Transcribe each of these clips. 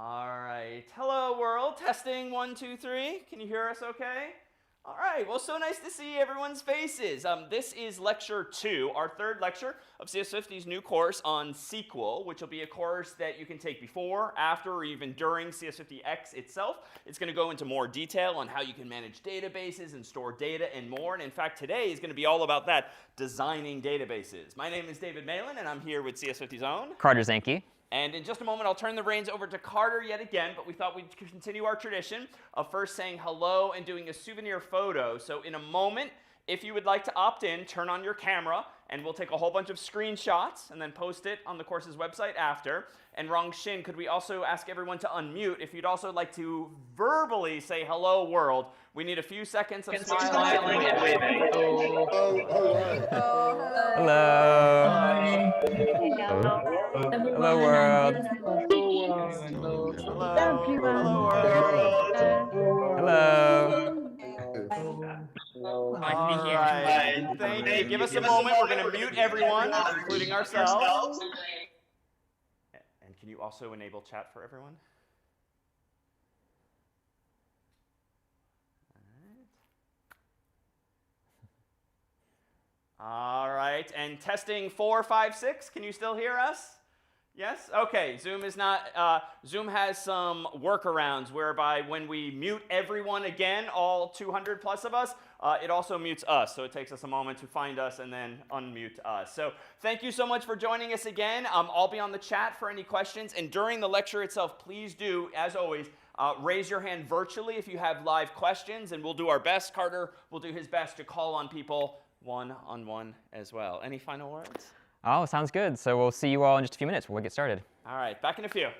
All right. Hello, world. Testing 1, 2, 3. Can you hear us okay? All right. Well, so nice to see everyone's faces. This is lecture 2, our third lecture of CS50's new course on SQL, which will be a course that you can take before, after, or even during CS50X itself. It's going to go into more detail on how you can manage databases and store data and more. And in fact, today is going to be all about that, designing databases. My name is David Malan, and I'm here with CS50's own Carter Zanke. And in just a moment, I'll turn the reins over to Carter yet again, but we thought we'd continue our tradition of first saying hello and doing a souvenir photo. So in a moment, if you would like to opt in, turn on your camera, and we'll take a whole bunch of screenshots and then post it on the course's website after. And Rong Shin, could we also ask everyone to unmute if you'd also like to verbally say hello, world? We need a few seconds of smiling and waving. Hello. Hello, world. Hello. Hello, world. Hello. All right. Thank you. Give us a moment. We're going to mute everyone, including ourselves. And can you also enable chat for everyone? All right. And testing 4, 5, 6. Can you still hear us? Yes? OK. Zoom is not. Zoom has some workarounds whereby when we mute everyone again, all 200 plus of us, it also mutes us. So it takes us a moment to find us and then unmute us. So thank you so much for joining us again. I'll be on the chat for any questions. And during the lecture itself, please do, as always, raise your hand virtually if you have live questions. And we'll do our best. Carter will do his best to call on people one-on-one as well. Any final words? Oh, sounds good. So we'll see you all in just a few minutes when we get started. All right. Back in a few.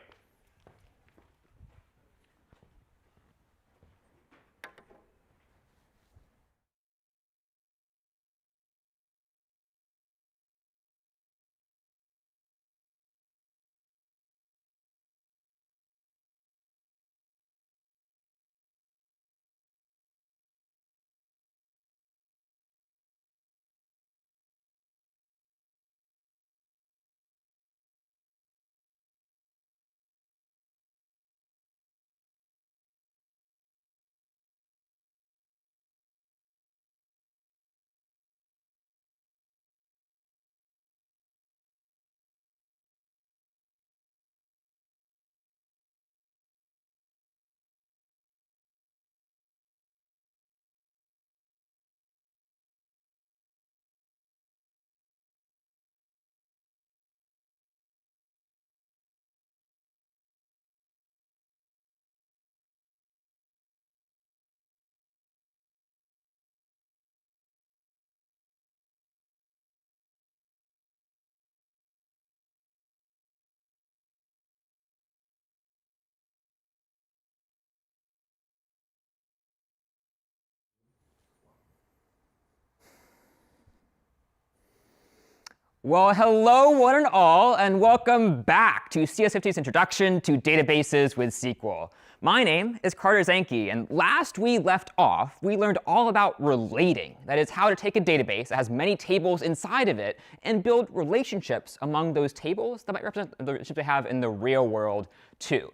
Well, hello, one and all, and welcome back to CS50's Introduction to Databases with SQL. My name is Carter Zanke, and last we left off, we learned all about relating. That is, how to take a database that has many tables inside of it and build relationships among those tables that might represent the relationships they have in the real world, too.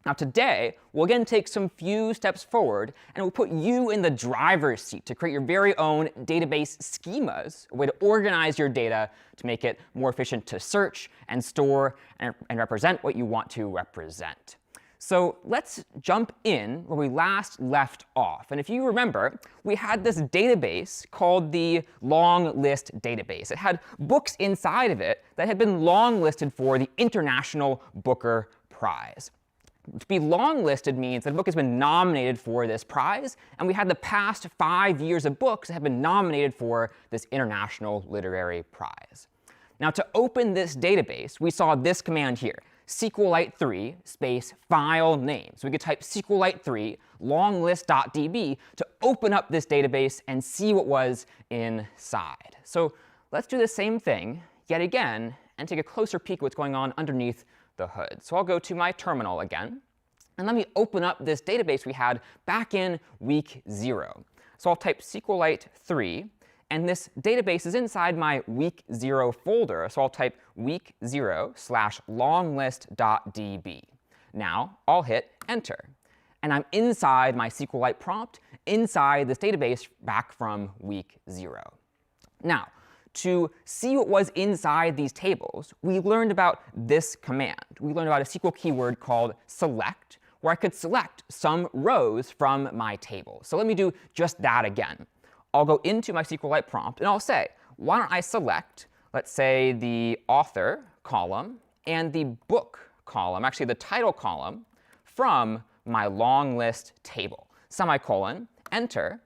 Now today, we'll again take some few steps forward, and we'll put you in the driver's seat to create your very own database schemas, a way to organize your data to make it more efficient to search and store and represent what you want to represent. So let's jump in where we last left off. And if you remember, we had this database called the long list database. It had books inside of it that had been long listed for the International Booker Prize. To be long-listed means that a book has been nominated for this prize, and we had the past 5 years of books that have been nominated for this International Literary Prize. Now, to open this database, we saw this command here, SQLite3 space file name. So we could type SQLite3 longlist.db to open up this database and see what was inside. So let's do the same thing yet again and take a closer peek at what's going on underneath the hood. So I'll go to my terminal again, and let me open up this database we had back in week 0. So I'll type SQLite3, and this database is inside my week 0 folder. So I'll type week0/longlist.db. Now I'll hit Enter. And I'm inside my SQLite prompt, inside this database back from week 0. Now, to see what was inside these tables, we learned about this command. We learned about a SQL keyword called select, where I could select some rows from my table. So let me do just that again. I'll go into my SQLite prompt, and I'll say, why don't I select, let's say, the author column and the book column, actually the title column, from my long list table. Semicolon, Enter.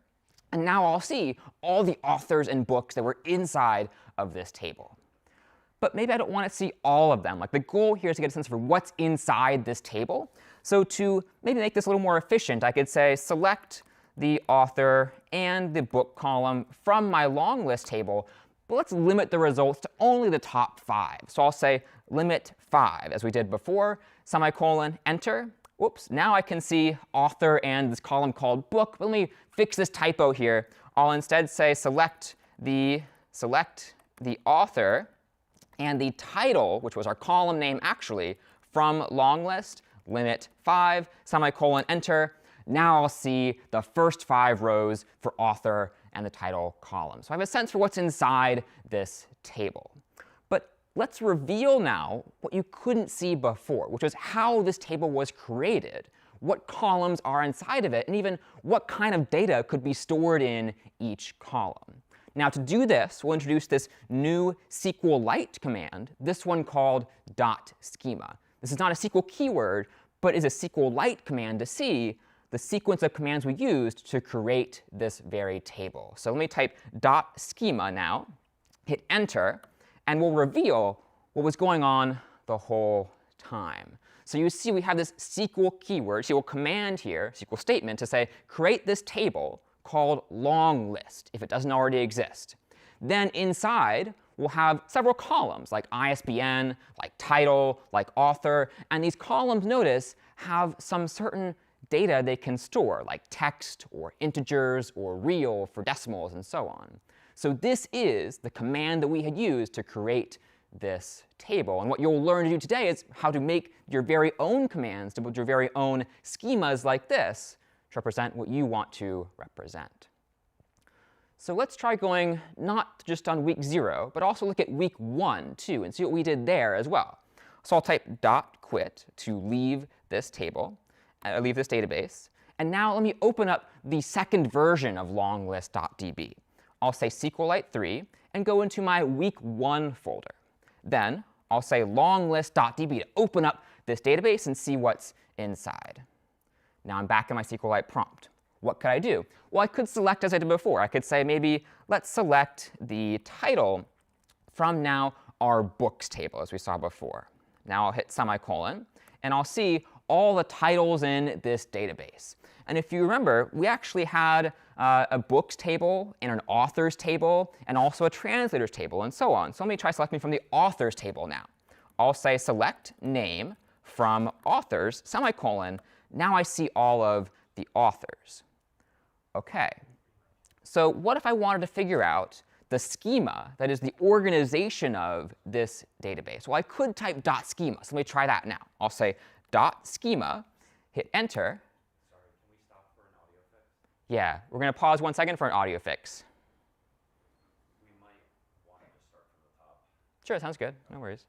And now I'll see all the authors and books that were inside of this table. But maybe I don't want to see all of them. Like, the goal here is to get a sense for what's inside this table. So to maybe make this a little more efficient, I could say select the author and the book column from my long list table, but let's limit the results to only the top 5. So I'll say limit 5, as we did before, semicolon, Enter. Whoops, now I can see author and this column called book. But let me fix this typo here. I'll instead say select the author and the title, which was our column name actually, from long list, limit 5, semicolon, Enter. Now I'll see the first 5 rows for author and the title column. So I have a sense for what's inside this table. But let's reveal now what you couldn't see before, which is how this table was created, what columns are inside of it, and even what kind of data could be stored in each column. Now, to do this, we'll introduce this new SQLite command, this one called .schema. This is not a SQL keyword, but is a SQLite command to see the sequence of commands we used to create this very table. So let me type .schema now, hit Enter, and we'll reveal what was going on the whole time. So you see we have this SQL keyword, SQL command here, SQL statement to say, create this table called long list, if it doesn't already exist. Then inside, we'll have several columns, like ISBN, like title, like author. And these columns, notice, have some certain data they can store, like text or integers or real for decimals and so on. So this is the command that we had used to create this table. And what you'll learn to do today is how to make your very own commands, to build your very own schemas like this to represent what you want to represent. So let's try going not just on week 0, but also look at week 1, too, and see what we did there as well. So I'll type .quit to leave this table, leave this database. And now let me open up the second version of longlist.db. I'll say SQLite 3 and go into my week 1 folder. Then I'll say longlist.db to open up this database and see what's inside. Now I'm back in my SQLite prompt. What could I do? Well, I could select as I did before. I could say maybe let's select the title from now our books table, as we saw before. Now I'll hit semicolon, and I'll see all the titles in this database. And if you remember, we actually had a books table and an authors table and also a translators table and so on. So let me try selecting from the authors table now. I'll say select name from authors, semicolon. Now I see all of the authors. OK. So what if I wanted to figure out the schema, that is the organization of this database? Well, I could type .schema. So let me try that now. I'll say .schema, hit Enter. Sorry, can we stop for an audio fix? Yeah, we're going to pause 1 second for an audio fix. We might want to start from the top. Sure, sounds good. No worries.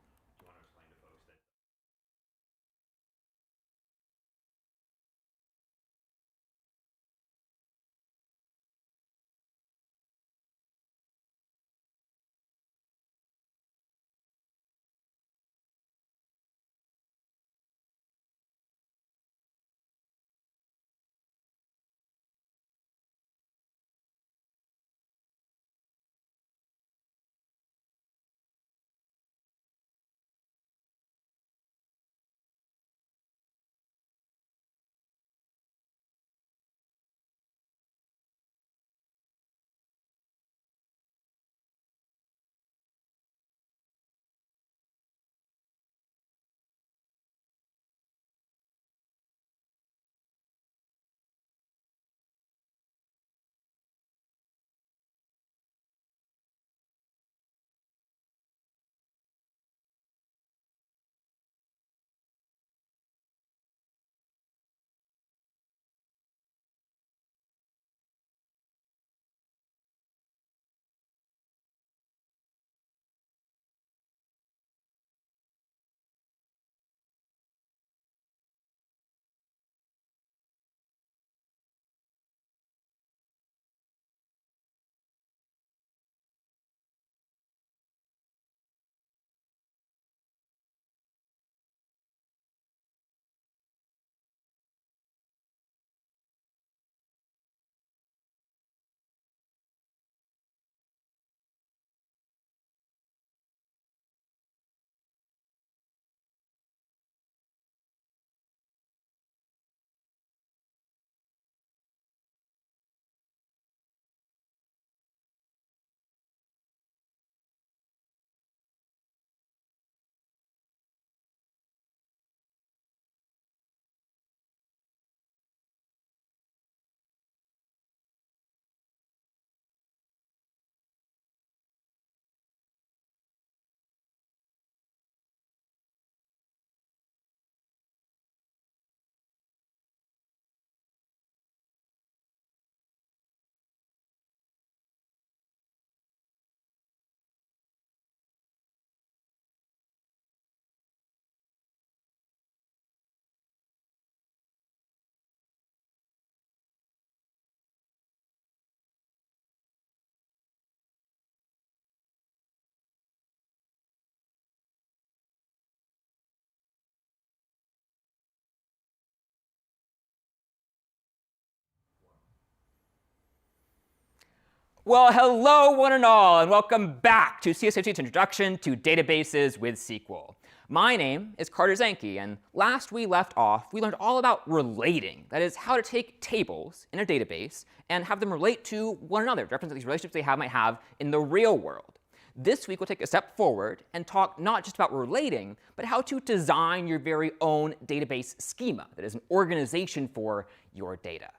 Well, hello, one and all, and welcome back to CS50's Introduction to Databases with SQL. My name is Carter Zanke, and last we left off, we learned all about relating. That is, how to take tables in a database and have them relate to one another, to represent these relationships they might have in the real world. This week, we'll take a step forward and talk not just about relating, but how to design your very own database schema, that is, an organization for your data.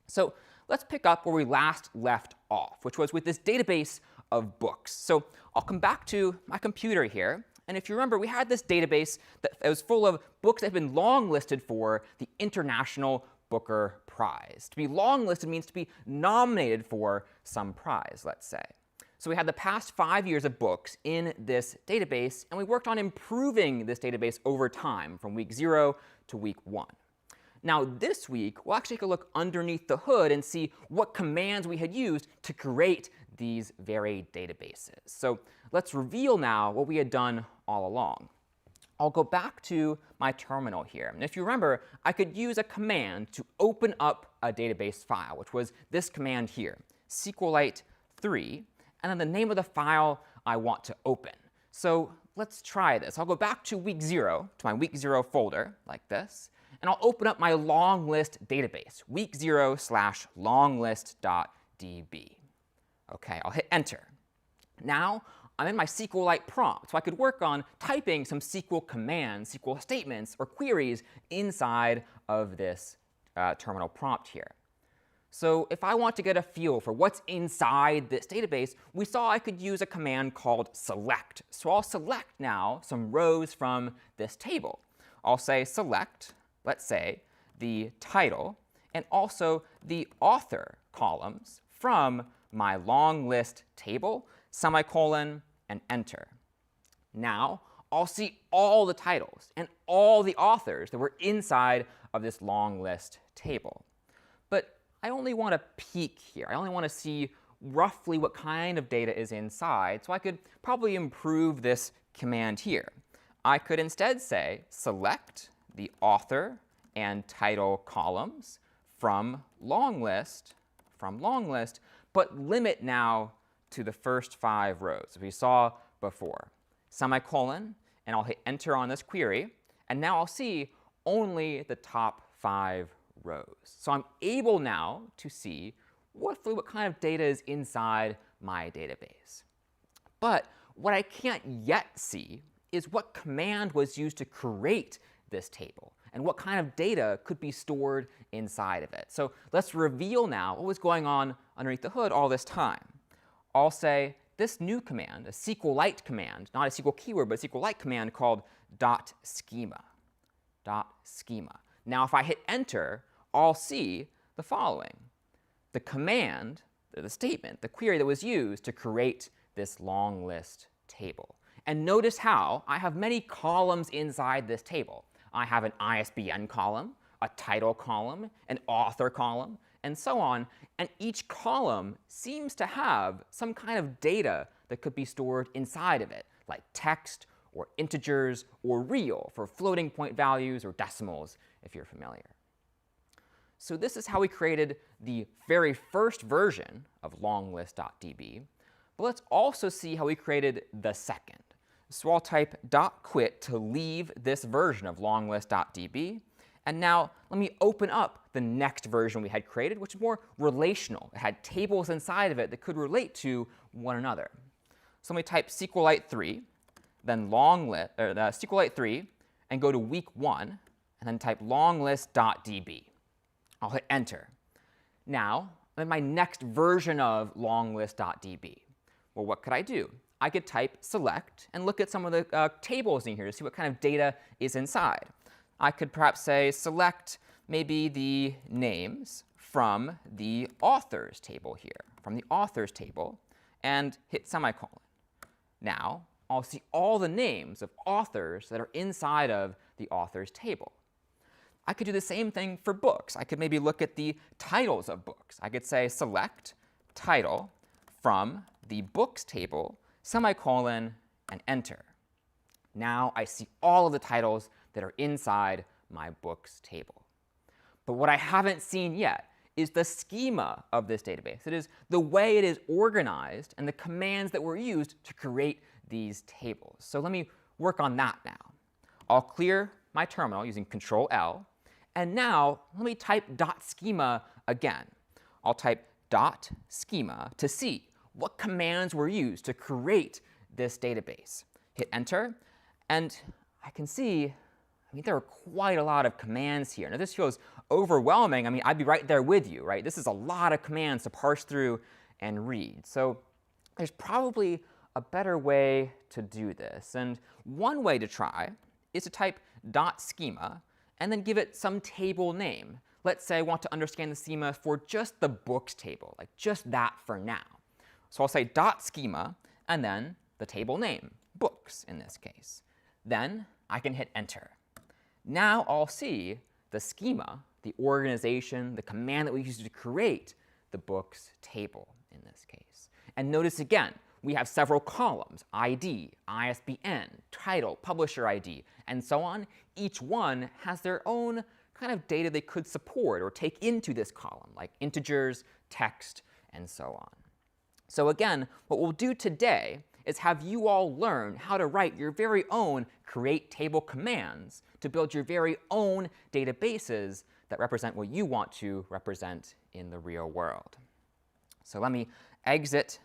So let's pick up where we last left off, which was with this database of books. So I'll come back to my computer here. And if you remember, we had this database that was full of books that had been long-listed for the International Booker Prize. To be long-listed means to be nominated for some prize, let's say. So we had the past 5 years of books in this database, and we worked on improving this database over time, from week 0 to week 1. Now this week, we'll actually take a look underneath the hood and see what commands we had used to create these very databases. So let's reveal now what we had done all along. I'll go back to my terminal here. And if you remember, I could use a command to open up a database file, which was this command here, SQLite3, and then the name of the file I want to open. So let's try this. I'll go back to week 0, to my week 0 folder, like this. And I'll open up my long list database, week0/longlist.db. OK, I'll hit Enter. Now I'm in my SQLite prompt, so I could work on typing some SQL commands, SQL statements, or queries inside of this terminal prompt here. So if I want to get a feel for what's inside this database, we saw I could use a command called select. So I'll select now some rows from this table. I'll say select, let's say, the title, and also the author columns from my long list table, semicolon, and enter. Now, I'll see all the titles and all the authors that were inside of this long list table. But I only want to peek here. I only want to see roughly what kind of data is inside, so I could probably improve this command here. I could instead say select the author and title columns from long list, but limit now to the first 5 rows, as we saw before. Semicolon, and I'll hit Enter on this query, and now I'll see only the top 5 rows. So I'm able now to see roughly what kind of data is inside my database. But what I can't yet see is what command was used to create this table, and what kind of data could be stored inside of it. So let's reveal now what was going on underneath the hood all this time. I'll say this new command, a SQLite command, not a SQL keyword, but a SQLite command called .schema. Now if I hit Enter, I'll see the following. The command, the statement, the query that was used to create this long list table. And notice how I have many columns inside this table. I have an ISBN column, a title column, an author column, and so on. And each column seems to have some kind of data that could be stored inside of it, like text or integers or real for floating point values or decimals, if you're familiar. So this is how we created the very first version of longlist.db. But let's also see how we created the second. So I'll type .quit to leave this version of longlist.db. And now let me open up the next version we had created, which is more relational. It had tables inside of it that could relate to one another. So let me type SQLite3, then SQLite3, and go to week 1, and then type longlist.db. I'll hit Enter. Now I'm in my next version of longlist.db. Well, what could I do? I could type select and look at some of the tables in here to see what kind of data is inside. I could perhaps say select maybe the names from the authors table here, and hit semicolon. Now I'll see all the names of authors that are inside of the authors table. I could do the same thing for books. I could maybe look at the titles of books. I could say select title from the books table, semicolon, and enter. Now I see all of the titles that are inside my books table. But what I haven't seen yet is the schema of this database. It is the way it is organized and the commands that were used to create these tables. So let me work on that now. I'll clear my terminal using Control L. And now let me type .schema again. I'll type .schema to see what commands were used to create this database. Hit Enter, and I can see, there are quite a lot of commands here. Now, this feels overwhelming. I'd be right there with you, right? This is a lot of commands to parse through and read. So there's probably a better way to do this. And one way to try is to type .schema and then give it some table name. Let's say I want to understand the schema for just the books table, like just that for now. So I'll say .schema and then the table name, books in this case. Then I can hit Enter. Now I'll see the schema, the organization, the command that we used to create the books table in this case. And notice again, we have several columns, ID, ISBN, title, publisher ID, and so on. Each one has their own kind of data they could support or take into this column, like integers, text, and so on. So again, what we'll do today is have you all learn how to write your very own create table commands to build your very own databases that represent what you want to represent in the real world. So let me exit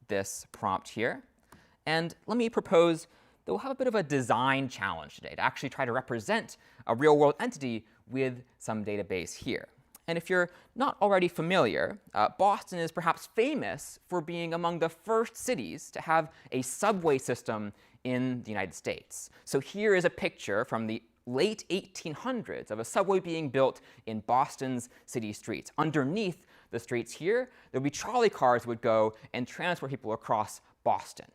this prompt here. And let me propose that we'll have a bit of a design challenge today to actually try to represent a real-world entity with some database here. And if you're not already familiar, Boston is perhaps famous for being among the first cities to have a subway system in the United States. So here is a picture from the late 1800s of a subway being built in Boston's city streets. Underneath the streets here, there would be trolley cars that would go and transport people across Boston.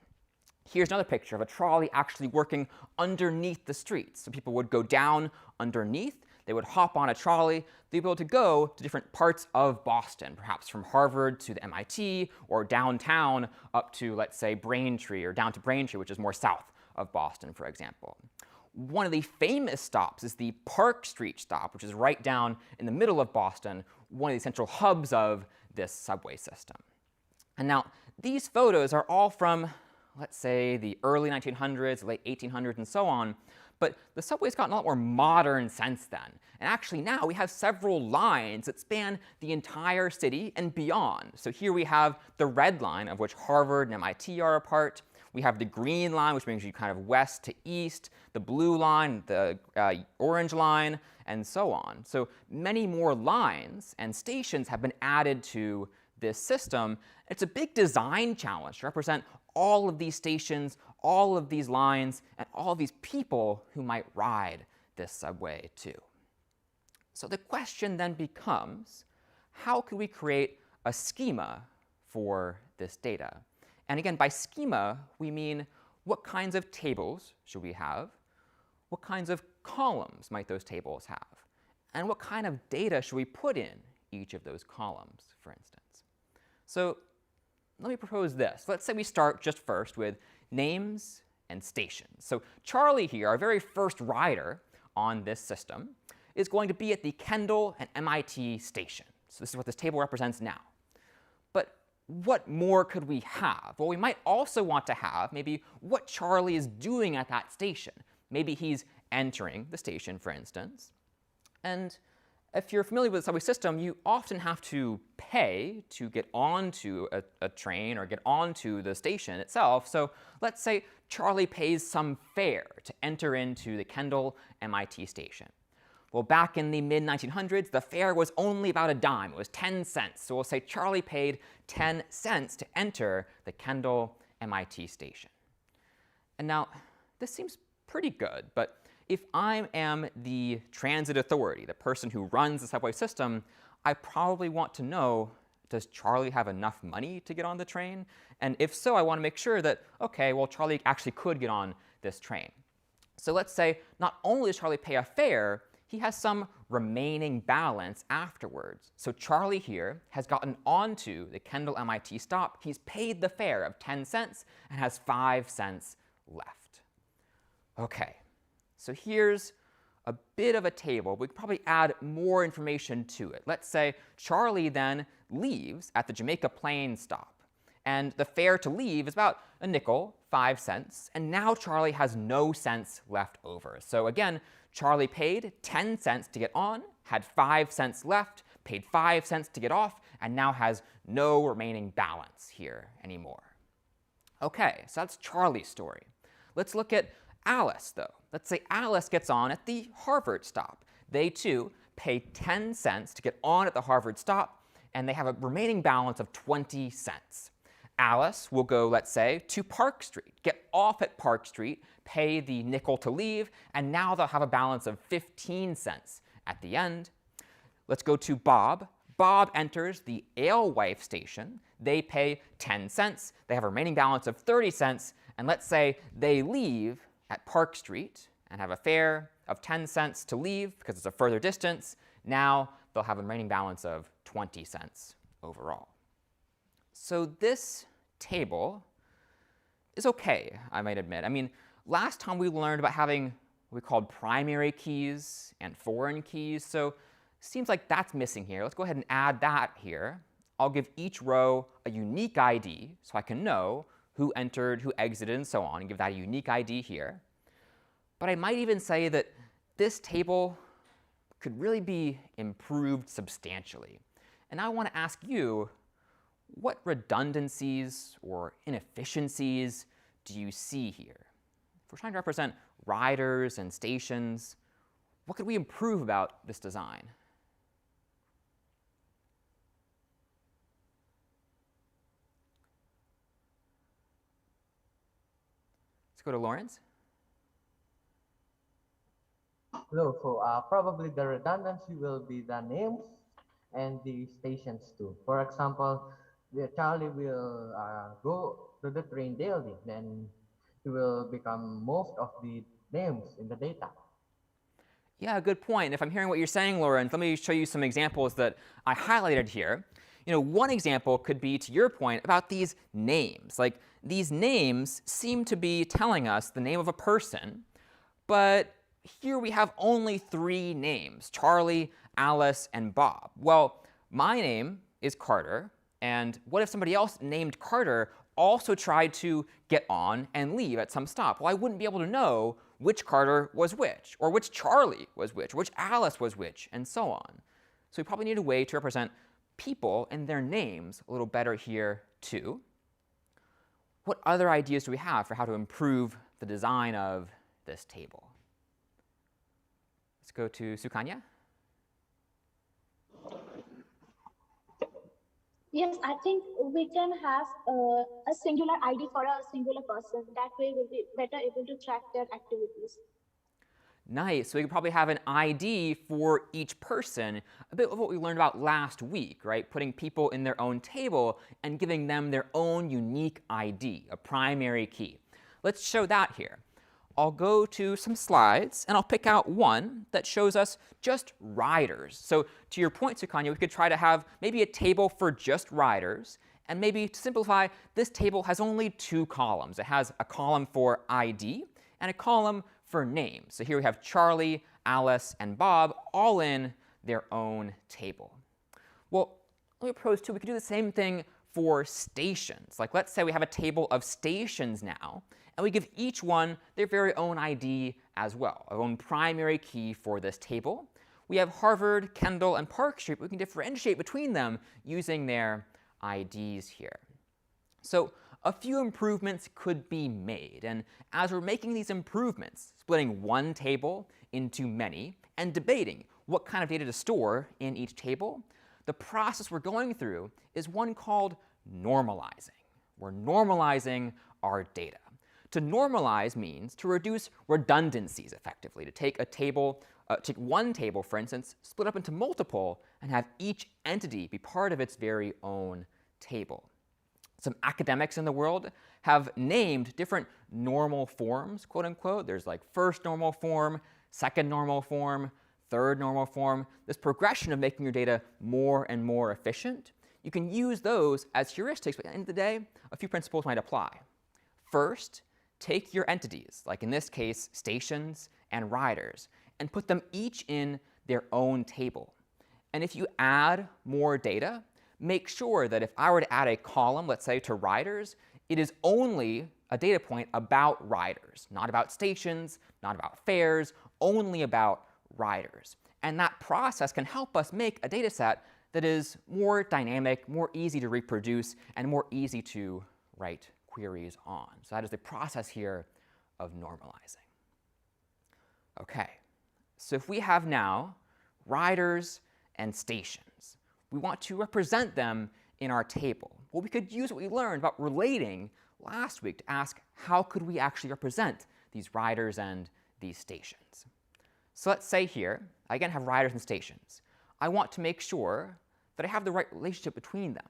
Here's another picture of a trolley actually working underneath the streets. So people would go down underneath, they would hop on a trolley, they'd be able to go to different parts of Boston, perhaps from Harvard to the MIT, or downtown up to, let's say, Braintree, or down to Braintree, which is more south of Boston, for example. One of the famous stops is the Park Street stop, which is right down in the middle of Boston, one of the central hubs of this subway system. And now, these photos are all from, let's say, the early 1900s, late 1800s, and so on. But the subway's gotten a lot more modern since then. And actually now we have several lines that span the entire city and beyond. So here we have the red line, of which Harvard and MIT are a part. We have the green line, which brings you kind of west to east, the blue line, the orange line, and so on. So many more lines and stations have been added to this system. It's a big design challenge to represent all of these stations, all of these lines, and all of these people who might ride this subway too. So the question then becomes, how could we create a schema for this data? And again, by schema, we mean what kinds of tables should we have? What kinds of columns might those tables have? And what kind of data should we put in each of those columns, for instance? So let me propose this. Let's say we start just first with names and stations. So Charlie here, our very first rider on this system, is going to be at the Kendall and MIT station. So this is what this table represents now. But what more could we have? Well, we might also want to have maybe what Charlie is doing at that station. Maybe he's entering the station, for instance. And if you're familiar with the subway system, you often have to pay to get onto a train or get onto the station itself. So let's say Charlie pays some fare to enter into the Kendall MIT station. Well, back in the mid-1900s, the fare was only about a dime. It was 10 cents. So we'll say Charlie paid 10 cents to enter the Kendall MIT station. And now, this seems pretty good, but if I am the transit authority, the person who runs the subway system, I probably want to know, does Charlie have enough money to get on the train? And if so, I want to make sure that, okay, well, Charlie actually could get on this train. So let's say not only does Charlie pay a fare, he has some remaining balance afterwards. So Charlie here has gotten onto the Kendall MIT stop. He's paid the fare of 10 cents and has 5 cents left. Okay, so here's a bit of a table. We could probably add more information to it. Let's say Charlie then leaves at the Jamaica Plain stop. And the fare to leave is about a nickel, 5 cents. And now Charlie has no cents left over. So again, Charlie paid 10 cents to get on, had 5 cents left, paid 5 cents to get off, and now has no remaining balance here anymore. OK, so that's Charlie's story. Let's look at Alice, though. Let's say Alice gets on at the Harvard stop. They, too, pay 10 cents to get on at the Harvard stop, and they have a remaining balance of 20 cents. Alice will go, let's say, to Park Street, get off at Park Street, pay the nickel to leave, and now they'll have a balance of 15 cents at the end. Let's go to Bob. Bob enters the Alewife station. They pay 10 cents. They have a remaining balance of 30 cents. And let's say they leave at Park Street and have a fare of 10 cents to leave because it's a further distance. Now they'll have a remaining balance of 20 cents overall. So this table is OK, I might admit. I mean, last time we learned about having what we called primary keys and foreign keys. So it seems like that's missing here. Let's go ahead and add that here. I'll give each row a unique ID so I can know who entered, who exited, and so on, and give that a unique ID here. But I might even say that this table could really be improved substantially. And I want to ask you, what redundancies or inefficiencies do you see here? If we're trying to represent riders and stations, what could we improve about this design? Let's go to Lawrence. Hello, so probably the redundancy will be the names and the stations too. For example, Charlie will go to the train daily, then he will become most of the names in the data. Yeah, good point. If I'm hearing what you're saying, Lawrence, let me show you some examples that I highlighted here. One example could be, to your point, about these names. Like, these names seem to be telling us the name of a person, but here we have only 3 names, Charlie, Alice, and Bob. Well, my name is Carter, and what if somebody else named Carter also tried to get on and leave at some stop? Well, I wouldn't be able to know which Carter was which, or which Charlie was which, or which Alice was which, and so on. So we probably need a way to represent people and their names a little better here, too. What other ideas do we have for how to improve the design of this table? Let's go to Sukanya. Yes, I think we can have a singular ID for a singular person. That way we'll be better able to track their activities. Nice. So we could probably have an ID for each person, a bit of what we learned about last week, right? Putting people in their own table and giving them their own unique ID, a primary key. Let's show that here. I'll go to some slides, and I'll pick out one that shows us just riders. So to your point, Sukanya, we could try to have maybe a table for just riders. And maybe to simplify, this table has only 2 columns. It has a column for ID and a column for names. So here we have Charlie, Alice, and Bob all in their own table. Well, let me propose too, we could do the same thing for stations. Like, let's say we have a table of stations now, and we give each one their very own ID as well, our own primary key for this table. We have Harvard, Kendall, and Park Street, but we can differentiate between them using their IDs here. So a few improvements could be made. And as we're making these improvements, splitting one table into many, and debating what kind of data to store in each table, the process we're going through is one called normalizing. We're normalizing our data. To normalize means to reduce redundancies effectively, to take a table, take one table, for instance, split up into multiple, and have each entity be part of its very own table. Some academics in the world have named different normal forms, quote unquote. There's like first normal form, second normal form, third normal form, this progression of making your data more and more efficient. You can use those as heuristics, but at the end of the day, a few principles might apply. First, take your entities, like in this case, stations and riders, and put them each in their own table. And if you add more data, make sure that if I were to add a column, let's say to riders, it is only a data point about riders, not about stations, not about fares, only about riders. And that process can help us make a data set that is more dynamic, more easy to reproduce, and more easy to write queries on. So that is the process here of normalizing. OK, so if we have now riders and stations, we want to represent them in our table. Well, we could use what we learned about relating last week to ask how could we actually represent these riders and these stations. So let's say here, I again have riders and stations. I want to make sure that I have the right relationship between them.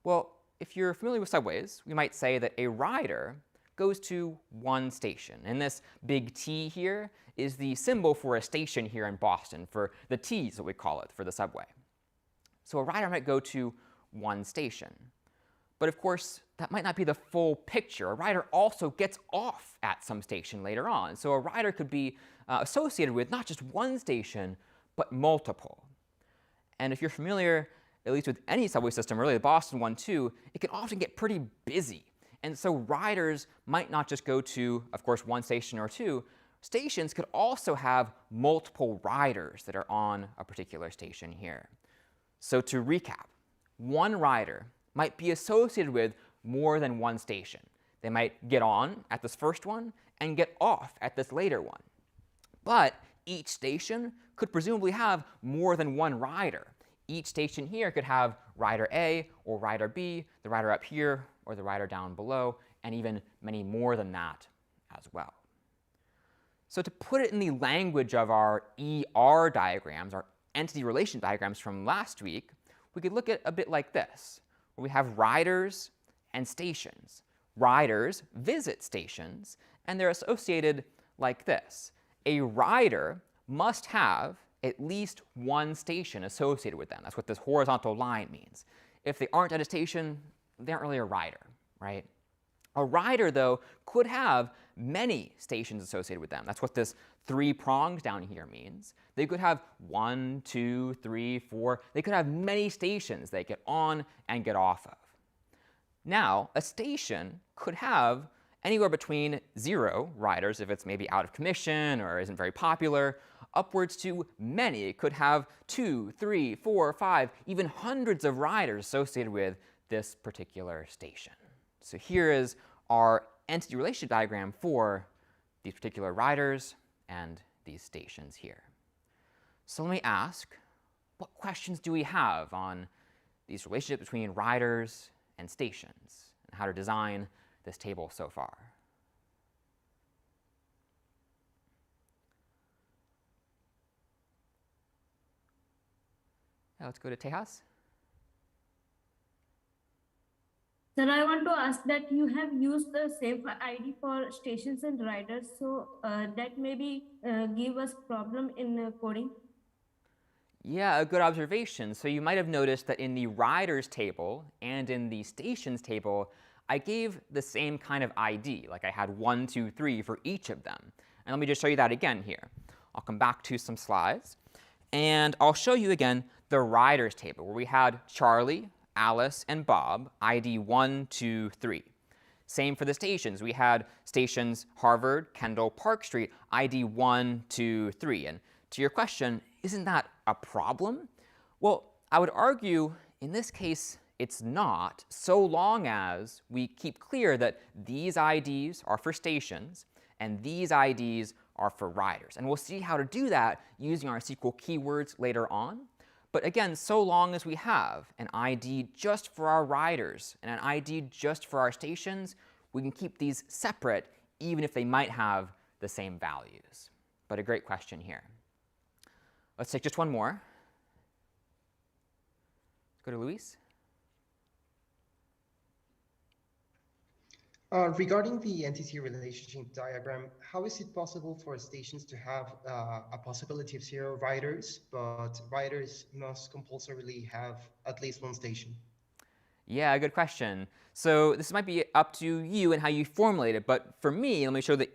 Well, if you're familiar with subways, we might say that a rider goes to one station. And this big T here is the symbol for a station here in Boston, for the T is what we call it for the subway. So a rider might go to one station. But of course, that might not be the full picture. A rider also gets off at some station later on. So a rider could be associated with not just one station, but multiple. And if you're familiar, at least with any subway system, really the Boston one too, it can often get pretty busy. And so riders might not just go to, of course, one station or two. Stations could also have multiple riders that are on a particular station here. So to recap, one rider might be associated with more than one station. They might get on at this first one and get off at this later one. But each station could presumably have more than one rider. Each station here could have rider A or rider B, the rider up here or the rider down below, and even many more than that as well. So to put it in the language of our ER diagrams, our entity relation diagrams from last week, we could look at a bit like this, where we have riders and stations. Riders visit stations, and they're associated like this. A rider must have at least one station associated with them. That's what this horizontal line means. If they aren't at a station, they aren't really a rider, right? A rider, though, could have many stations associated with them. That's what this 3 prongs down here means. They could have 1, 2, 3, 4. They could have many stations they get on and get off of. Now, a station could have anywhere between 0 riders, if it's maybe out of commission or isn't very popular, upwards to many. It could have 2, 3, 4, 5, even hundreds of riders associated with this particular station. So here is our entity relation diagram for these particular riders and these stations here. So let me ask, what questions do we have on these relationships between riders and stations, and how to design this table so far? Yeah, let's go to Tejas. Sir, I want to ask that you have used the same ID for stations and riders, so that maybe give us problem in coding. Yeah, a good observation. So you might have noticed that in the riders table and in the stations table, I gave the same kind of ID, like I had 1, 2, 3 for each of them. And let me just show you that again here. I'll come back to some slides, and I'll show you again the riders table, where we had Charlie, Alice, and Bob, ID 1, 2, 3. Same for the stations. We had stations Harvard, Kendall, Park Street, ID 1, 2, 3. And to your question, isn't that a problem? Well, I would argue in this case it's not, so long as we keep clear that these IDs are for stations and these IDs are for riders. And we'll see how to do that using our SQL keywords later on. But again, so long as we have an ID just for our riders and an ID just for our stations, we can keep these separate even if they might have the same values. But a great question here. Let's take just one more. Go to Luis. Regarding the entity relationship diagram, how is it possible for stations to have a possibility of 0 riders, but riders must compulsorily have at least one station? Yeah, good question. So this might be up to you and how you formulate it, but for me, let me show the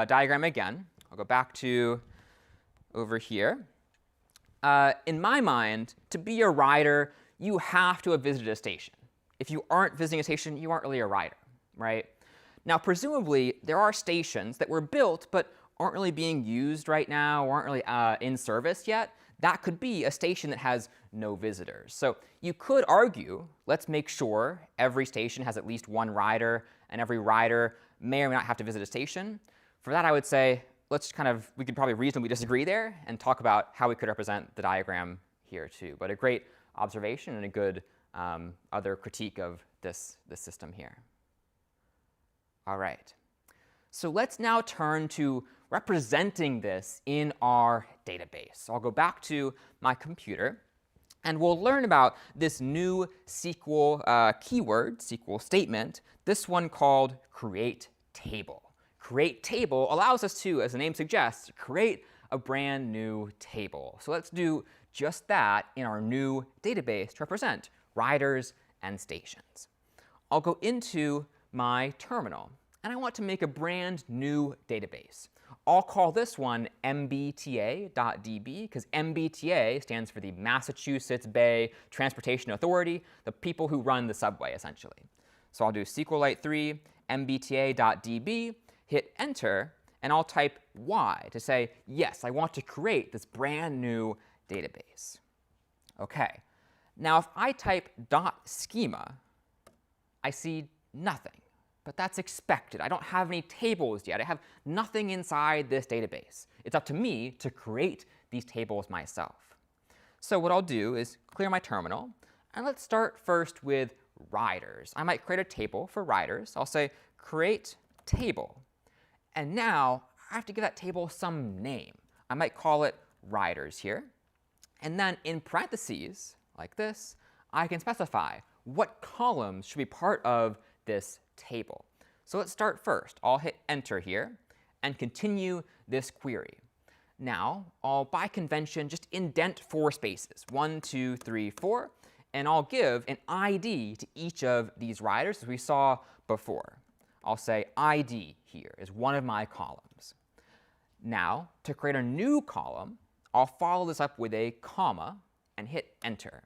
diagram again. I'll go back to over here. In my mind, to be a rider, you have to have visited a station. If you aren't visiting a station, you aren't really a rider, right? Now, presumably, there are stations that were built but aren't really being used right now, or aren't really in service yet. That could be a station that has no visitors. So you could argue, let's make sure every station has at least one rider, and every rider may or may not have to visit a station. For that, I would say, we could probably reasonably disagree there and talk about how we could represent the diagram here too. But a great observation and a good other critique of this system here. All right. So let's now turn to representing this in our database. So I'll go back to my computer, and we'll learn about this new SQL keyword, SQL statement, this one called create table. Create table allows us to, as the name suggests, create a brand new table. So let's do just that in our new database to represent riders and stations. I'll go into my terminal, and I want to make a brand new database. I'll call this one mbta.db, because MBTA stands for the Massachusetts Bay Transportation Authority, the people who run the subway, essentially. So I'll do SQLite 3 mbta.db, hit enter, and I'll type Y to say, yes, I want to create this brand new database. OK. Now, if I type .schema, I see nothing. But that's expected. I don't have any tables yet. I have nothing inside this database. It's up to me to create these tables myself. So what I'll do is clear my terminal, and let's start first with riders. I might create a table for riders. I'll say create table. And now I have to give that table some name. I might call it riders here. And then in parentheses, like this, I can specify what columns should be part of this table. So let's start first. I'll hit enter here and continue this query. Now, I'll, by convention, just indent 4 spaces, 1, 2, 3, 4, and I'll give an ID to each of these riders, as we saw before. I'll say ID here is one of my columns. Now, to create a new column, I'll follow this up with a comma and hit enter.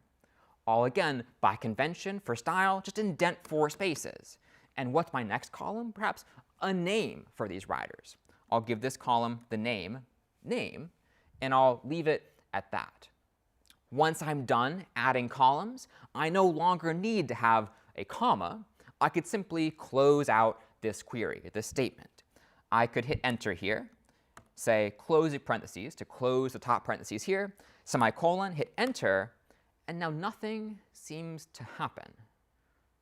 I'll again, by convention, for style, just indent 4 spaces. And what's my next column? Perhaps a name for these riders. I'll give this column the name, and I'll leave it at that. Once I'm done adding columns, I no longer need to have a comma. I could simply close out this query, this statement. I could hit enter here, say close the parentheses to close the top parentheses here, semicolon, hit enter, and now nothing seems to happen.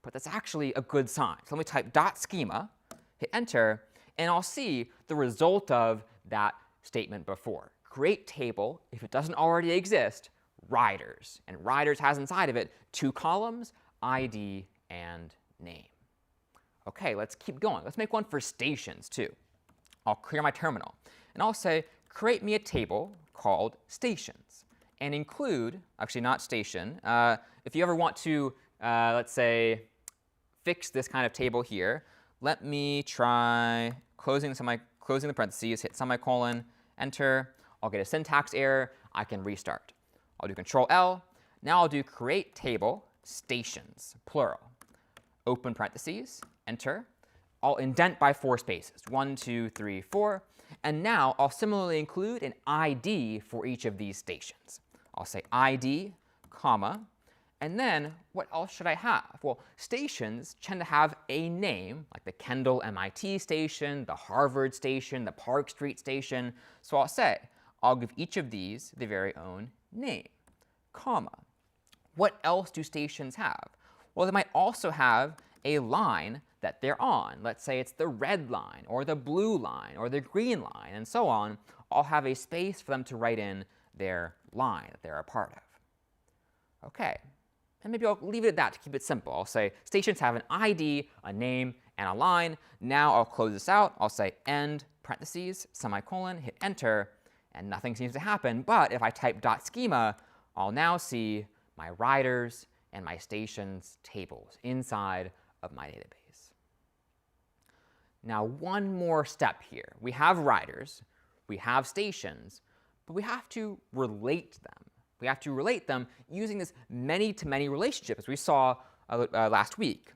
But that's actually a good sign. So let me type .schema, hit enter, and I'll see the result of that statement before. Create table, if it doesn't already exist, riders. And riders has inside of it 2 columns, ID and name. OK, let's keep going. Let's make one for stations, too. I'll clear my terminal. And I'll say, create me a table called stations. And include, actually not station, if you ever want to, let's say, fix this kind of table here, let me try closing the parentheses, hit semicolon, enter. I'll get a syntax error. I can restart. I'll do Control L. Now I'll do create table stations, plural. Open parentheses, enter. I'll indent by 4 spaces, 1, 2, 3, 4. And now I'll similarly include an ID for each of these stations. I'll say ID, comma, and then what else should I have? Well, stations tend to have a name, like the Kendall MIT station, the Harvard station, the Park Street station. So I'll say, I'll give each of these their very own name, comma. What else do stations have? Well, they might also have a line that they're on. Let's say it's the red line, or the blue line, or the green line, and so on. I'll have a space for them to write in their line that they're a part of. OK. And maybe I'll leave it at that to keep it simple. I'll say stations have an ID, a name, and a line. Now I'll close this out. I'll say end, parentheses, semicolon, hit enter, and nothing seems to happen. But if I type .schema, I'll now see my riders and my stations tables inside of my database. Now, one more step here. We have riders, we have stations, but we have to relate them. We have to relate them using this many-to-many relationship, as we saw last week.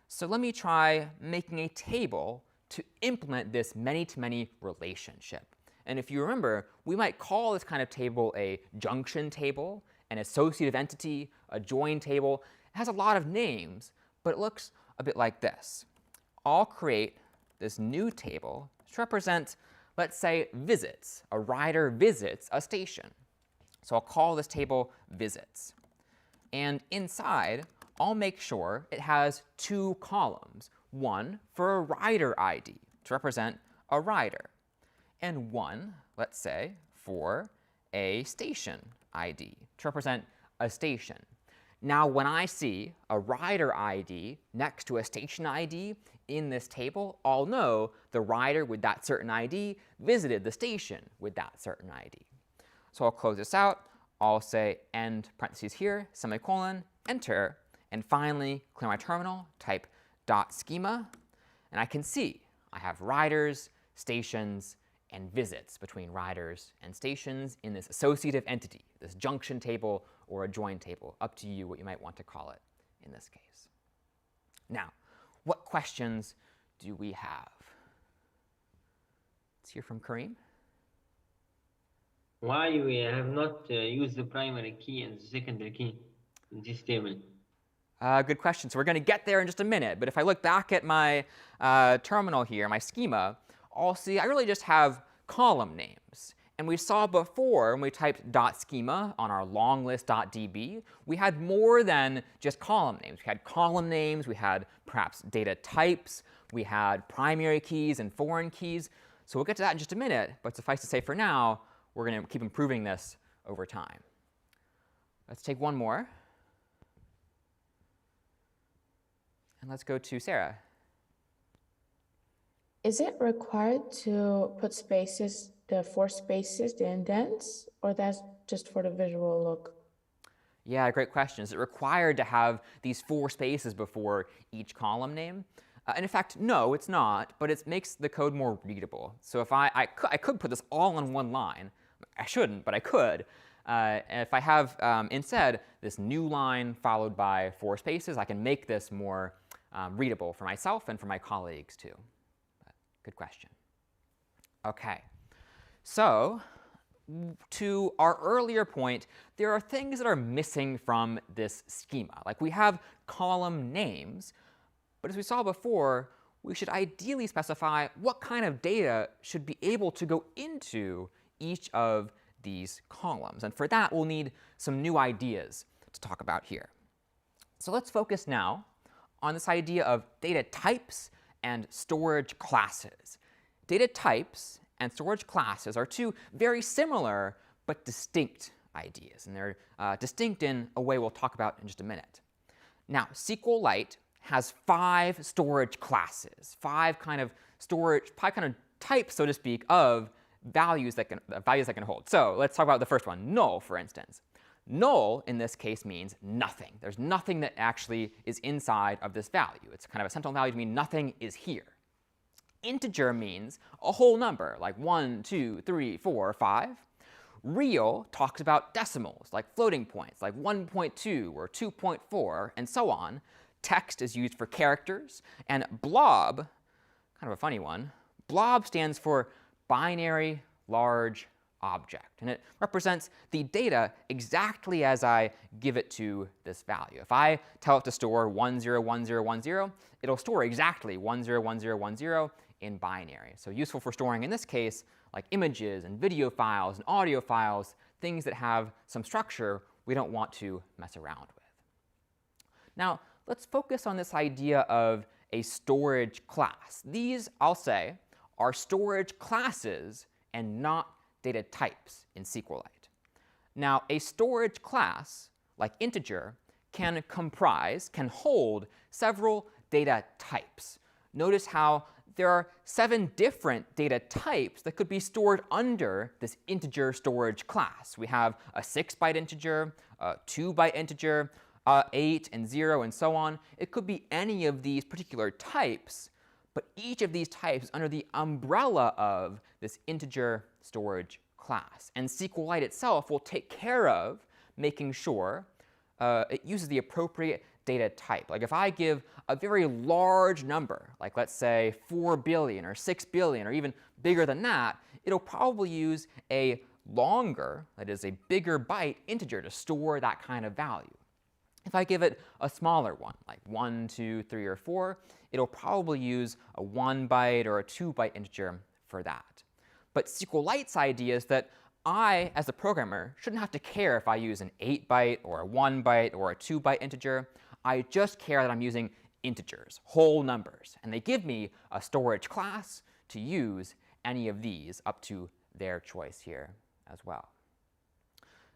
So let me try making a table to implement this many-to-many relationship. And if you remember, we might call this kind of table a junction table, an associative entity, a join table. It has a lot of names, but it looks a bit like this. I'll create this new table to represent, let's say, visits. A rider visits a station. So I'll call this table visits. And inside, I'll make sure it has two columns, one for a rider ID to represent a rider, and one, let's say, for a station ID to represent a station. Now, when I see a rider ID next to a station ID in this table, I'll know the rider with that certain ID visited the station with that certain ID. So I'll close this out. I'll say end parentheses here, semicolon, enter, and finally clear my terminal, type .schema, and I can see I have riders, stations, and visits between riders and stations in this associative entity, this junction table or a join table, up to you what you might want to call it in this case. Now, what questions do we have? Let's hear from Kareem. Why we have not used the primary key and the secondary key in this table? Good question. So we're going to get there in just a minute. But if I look back at my terminal here, my schema, I'll see I really just have column names. And we saw before when we typed .schema on our long list.db, we had more than just column names. We had column names, we had perhaps data types, we had primary keys and foreign keys. So we'll get to that in just a minute. But suffice to say for now, we're going to keep improving this over time. Let's take one more. And let's go to Sarah. Is it required to put spaces, the 4 spaces, the indents, or that's just for the visual look? Yeah, great question. Is it required to have these 4 spaces before each column name? And in fact, no, it's not, but it makes the code more readable. So if I could put this all in one line. I shouldn't, but I could. If I have instead this new line followed by 4 spaces, I can make this more readable for myself and for my colleagues too. But good question. OK, so to our earlier point, there are things that are missing from this schema. Like we have column names, but as we saw before, we should ideally specify what kind of data should be able to go into each of these columns. And for that, we'll need some new ideas to talk about here. So let's focus now on this idea of data types and storage classes. Data types and storage classes are two very similar but distinct ideas. And they're distinct in a way we'll talk about in just a minute. Now, SQLite has 5 storage classes, 5 kind of types, so to speak, of values that can hold. So let's talk about the first one, null, for instance. Null, in this case, means nothing. There's nothing that actually is inside of this value. It's kind of a sentinel value to mean nothing is here. Integer means a whole number, like 1, 2, 3, 4, 5. Real talks about decimals, like floating points, like 1.2 or 2.4, and so on. Text is used for characters. And blob, kind of a funny one, blob stands for binary large object. And it represents the data exactly as I give it to this value. If I tell it to store 101010, it'll store exactly 101010 in binary. So useful for storing, in this case, like images and video files and audio files, things that have some structure we don't want to mess around with. Now, let's focus on this idea of a storage class. These, I'll say, are storage classes and not data types in SQLite. Now, a storage class, like integer, can hold several data types. Notice how there are 7 different data types that could be stored under this integer storage class. We have a 6-byte integer, a 2-byte integer, 8 and 0, and so on. It could be any of these particular types, but each of these types is under the umbrella of this integer storage class. And SQLite itself will take care of making sure it uses the appropriate data type. Like if I give a very large number, like let's say 4 billion or 6 billion or even bigger than that, it'll probably use a longer, that is a bigger byte integer to store that kind of value. If I give it a smaller one, like 1, 2, 3, or 4, it'll probably use a 1 byte or a 2 byte integer for that. But SQLite's idea is that I, as a programmer, shouldn't have to care if I use an 8 byte or a 1 byte or a 2 byte integer. I just care that I'm using integers, whole numbers. And they give me a storage class to use any of these up to their choice here as well.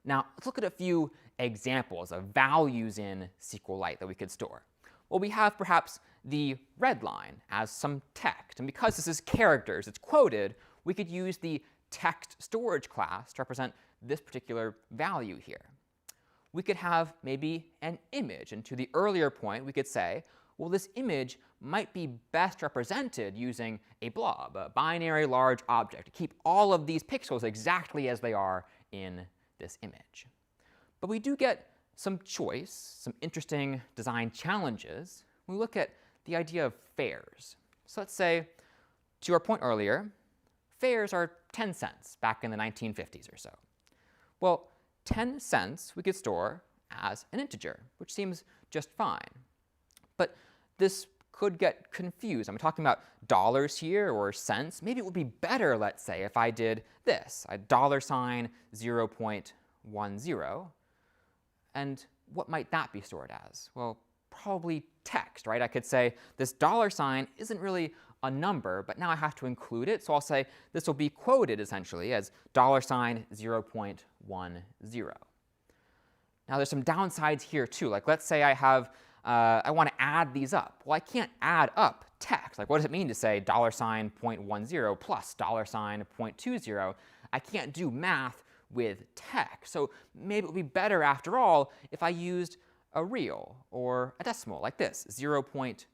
Now, let's look at a few examples of values in SQLite that we could store. Well, we have perhaps the red line as some text. And because this is characters, it's quoted, we could use the text storage class to represent this particular value here. We could have maybe an image. And to the earlier point, we could say, well, this image might be best represented using a blob, a binary large object, to keep all of these pixels exactly as they are in this image. But we do get some choice, some interesting design challenges when we look at the idea of fares. So let's say, to our point earlier, fares are 10 cents back in the 1950s or so. Well, 10 cents we could store as an integer, which seems just fine. But this could get confused. I'm talking about dollars here or cents. Maybe it would be better, let's say, if I did this, a $0.10. And what might that be stored as? Well, probably text, right? I could say this $ isn't really a number, but now I have to include it. So I'll say this will be quoted essentially as $0.10. Now there's some downsides here too. Like let's say I have I want to add these up. Well, I can't add up text. Like what does it mean to say $0.10 plus $0.20? I can't do math with text. So maybe it would be better after all if I used a real or a decimal like this, 0.10.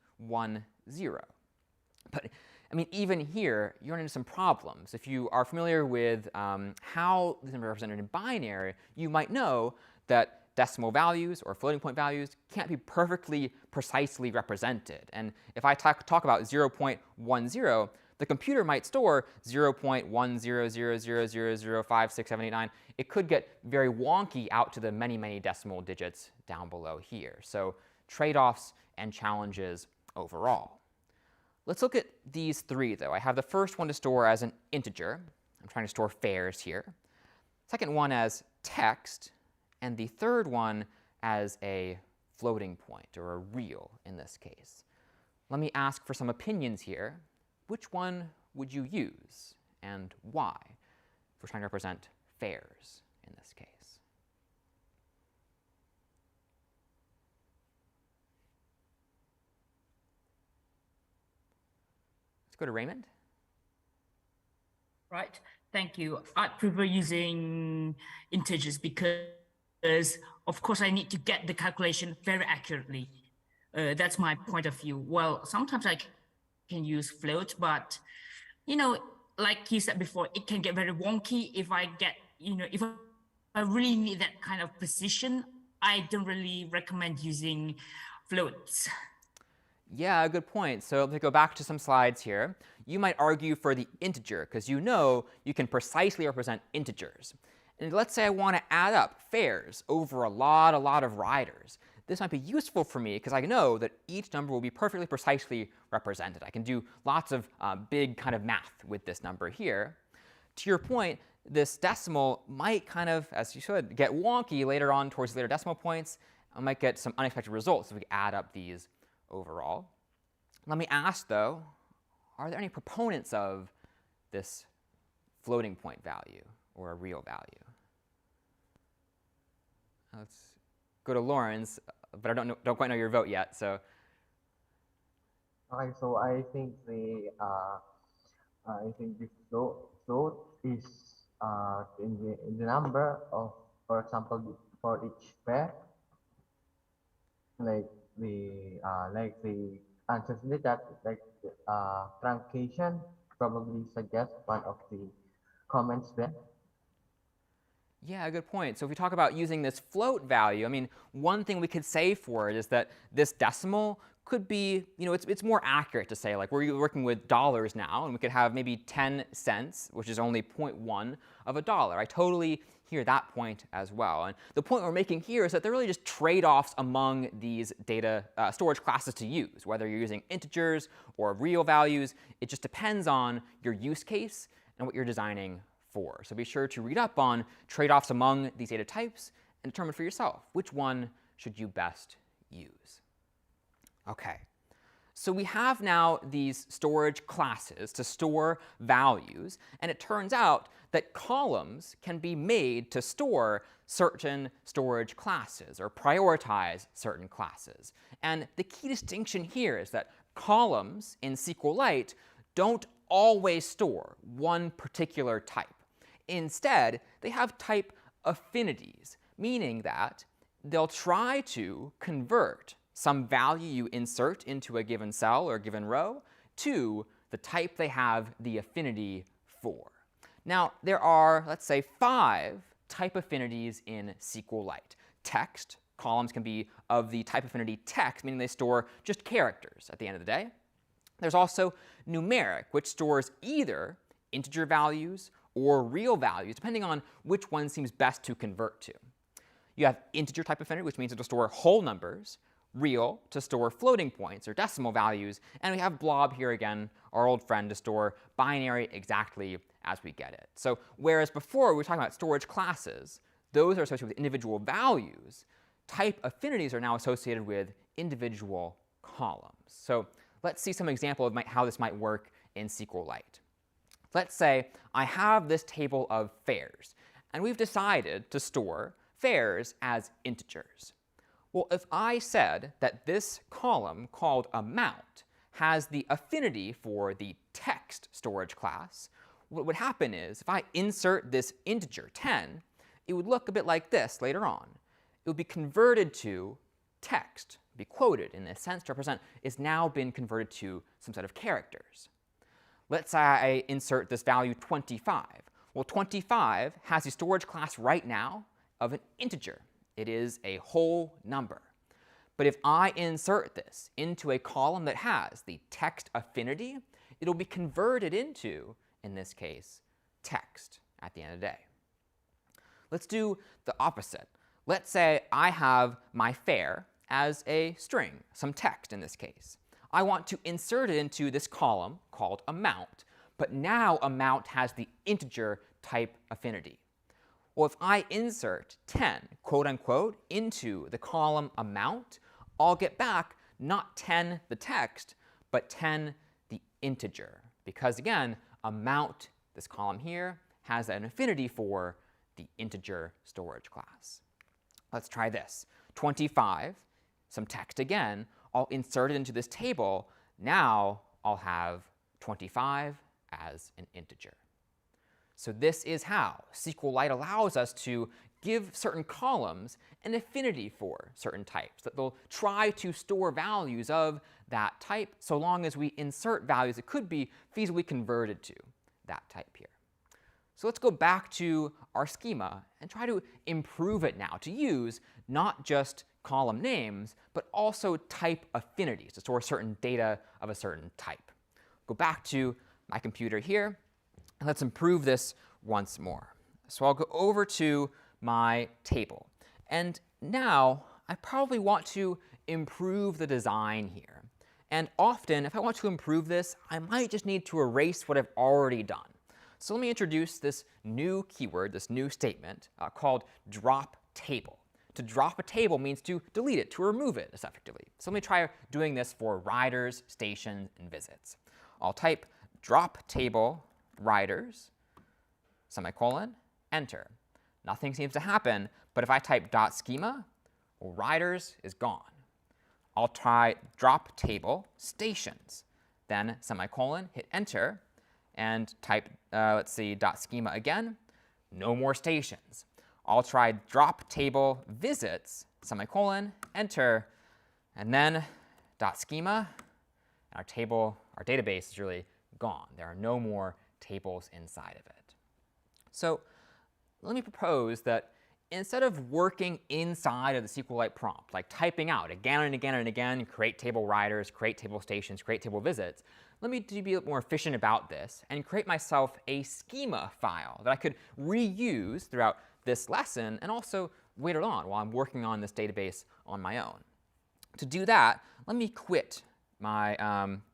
But I mean, even here, you run into some problems. If you are familiar with how this number is represented in binary, you might know that decimal values or floating point values can't be perfectly precisely represented. And if I talk about 0.10, the computer might store 0.100000567889. It could get very wonky out to the many, many decimal digits down below here. So trade-offs and challenges overall. Let's look at these three, though. I have the first one to store as an integer. I'm trying to store fares here. Second one as text. And the third one as a floating point, or a real in this case. Let me ask for some opinions here. Which one would you use, and why, if we're trying to represent fares in this case? Let's go to Raymond. Right, thank you. I prefer using integers because, of course, I need to get the calculation very accurately. That's my point of view. Well, sometimes I can use float, but, you know, like you said before, it can get very wonky if I get, you know, if I really need that kind of precision, I don't really recommend using floats. Yeah, good point. So to go back to some slides here, you might argue for the integer because you know you can precisely represent integers. And let's say I want to add up fares over a lot of riders. This might be useful for me because I know that each number will be perfectly precisely represented. I can do lots of big kind of math with this number here. To your point, this decimal might kind of, as you should, get wonky later on towards later decimal points. I might get some unexpected results if we add up these overall. Let me ask, though, are there any proponents of this floating point value or a real value? Let's go to Lawrence, but I don't quite know your vote yet. So. Okay, so I think the float is in the number of, for example, for each pair, like the answers in the chat, like truncation probably suggest one of the comments there. Yeah, good point. So if we talk about using this float value, I mean, one thing we could say for it is that this decimal could be, it's more accurate to say, like, we're working with dollars now, and we could have maybe 10 cents, which is only 0.1 of a dollar. I totally hear that point as well. And the point we're making here is that they're really just trade-offs among these data storage classes to use, whether you're using integers or real values. It just depends on your use case and what you're designing for. So be sure to read up on trade-offs among these data types and determine for yourself which one should you best use. Okay, so we have now these storage classes to store values, and it turns out that columns can be made to store certain storage classes or prioritize certain classes. And the key distinction here is that columns in SQLite don't always store one particular type. Instead, they have type affinities, meaning that they'll try to convert some value you insert into a given cell or a given row to the type they have the affinity for. Now, there are, let's say, 5 type affinities in SQLite. Text, columns can be of the type affinity text, meaning they store just characters at the end of the day. There's also numeric, which stores either integer values or real values, depending on which one seems best to convert to. You have integer type affinity, which means it'll store whole numbers, real to store floating points or decimal values, and we have blob here again, our old friend, to store binary exactly as we get it. So whereas before we were talking about storage classes, those are associated with individual values, type affinities are now associated with individual columns. So let's see some example of how this might work in SQLite. Let's say I have this table of fairs, and we've decided to store fairs as integers. Well, if I said that this column called amount has the affinity for the text storage class, what would happen is if I insert this integer 10, it would look a bit like this later on. It would be converted to text, be quoted in this sense to represent it's now been converted to some set of characters. Let's say I insert this value 25. Well, 25 has a storage class right now of an integer. It is a whole number. But if I insert this into a column that has the text affinity, it'll be converted into, in this case, text at the end of the day. Let's do the opposite. Let's say I have my fair as a string, some text in this case. I want to insert it into this column called amount, but now amount has the integer type affinity. Well, if I insert 10, quote unquote, into the column amount, I'll get back not 10, the text, but 10, the integer. Because again, amount, this column here, has an affinity for the integer storage class. Let's try this. 25, some text again, I'll insert it into this table. Now I'll have 25 as an integer. So this is how SQLite allows us to give certain columns an affinity for certain types, that they'll try to store values of that type so long as we insert values that could be feasibly converted to that type here. So let's go back to our schema and try to improve it now to use not just column names, but also type affinities to store certain data of a certain type. Go back to my computer here. Let's improve this once more. So I'll go over to my table. And now I probably want to improve the design here. And often, if I want to improve this, I might just need to erase what I've already done. So let me introduce this new keyword, this new statement called drop table. To drop a table means to delete it, to remove it effectively. So let me try doing this for riders, stations, and visits. I'll type drop table riders, semicolon, enter. Nothing seems to happen, but if I type dot schema, well, riders is gone. I'll try drop table stations, then semicolon, hit enter, and type, let's see, dot schema again, no more stations. I'll try drop table visits, semicolon, enter, and then dot schema, our table, our database is really gone. There are no more tables inside of it. So let me propose that instead of working inside of the SQLite prompt, like typing out again and again and again, create table riders, create table stations, create table visits, let me be a bit more efficient about this and create myself a schema file that I could reuse throughout this lesson and also later on while I'm working on this database on my own. To do that, let me quit my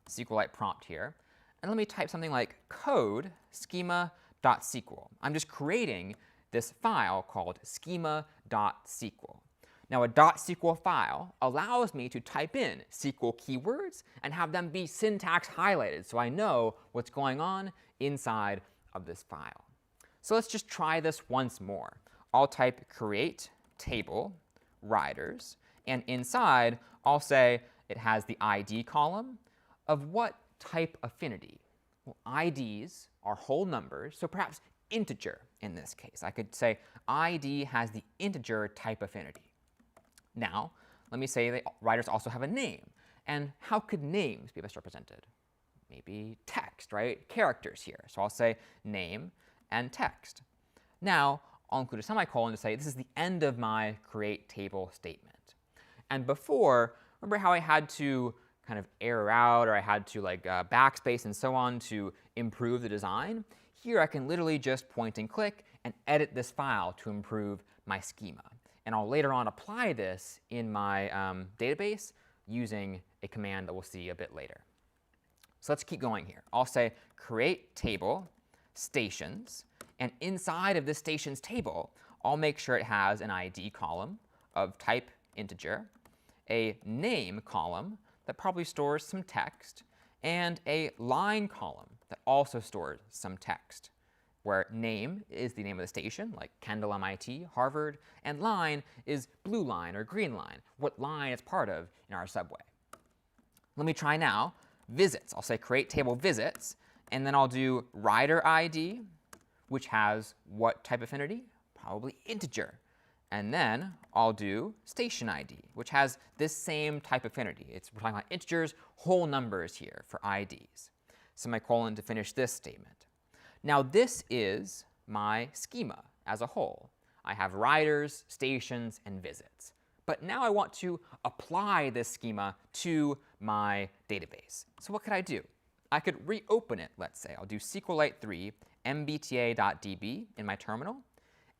SQLite prompt here, and let me type something like code schema.sql. I'm just creating this file called schema.sql. Now, a .sql file allows me to type in SQL keywords and have them be syntax highlighted so I know what's going on inside of this file. So let's just try this once more. I'll type create table riders, and inside I'll say it has the ID column of what type affinity. Well, IDs are whole numbers, so perhaps integer in this case. I could say ID has the integer type affinity. Now, let me say that riders also have a name. And how could names be best represented? Maybe text, right? Characters here. So I'll say name and text. Now, I'll include a semicolon to say this is the end of my create table statement. And before, remember how I had to kind of error out, or I had to like backspace and so on to improve the design? Here I can literally just point and click and edit this file to improve my schema. And I'll later on apply this in my database using a command that we'll see a bit later. So let's keep going here. I'll say create table stations, and inside of this stations table, I'll make sure it has an ID column of type integer, a name column that probably stores some text, and a line column that also stores some text, where name is the name of the station, like Kendall MIT, Harvard, and line is blue line or green line, what line it's part of in our subway. Let me try now visits. I'll say create table visits, and then I'll do rider ID, which has what type affinity? Probably integer. And then I'll do station ID, which has this same type affinity. We're talking about integers, whole numbers here for IDs. Semicolon to finish this statement. Now this is my schema as a whole. I have riders, stations, and visits. But now I want to apply this schema to my database. So what could I do? I could reopen it, let's say. I'll do SQLite 3 mbta.db in my terminal.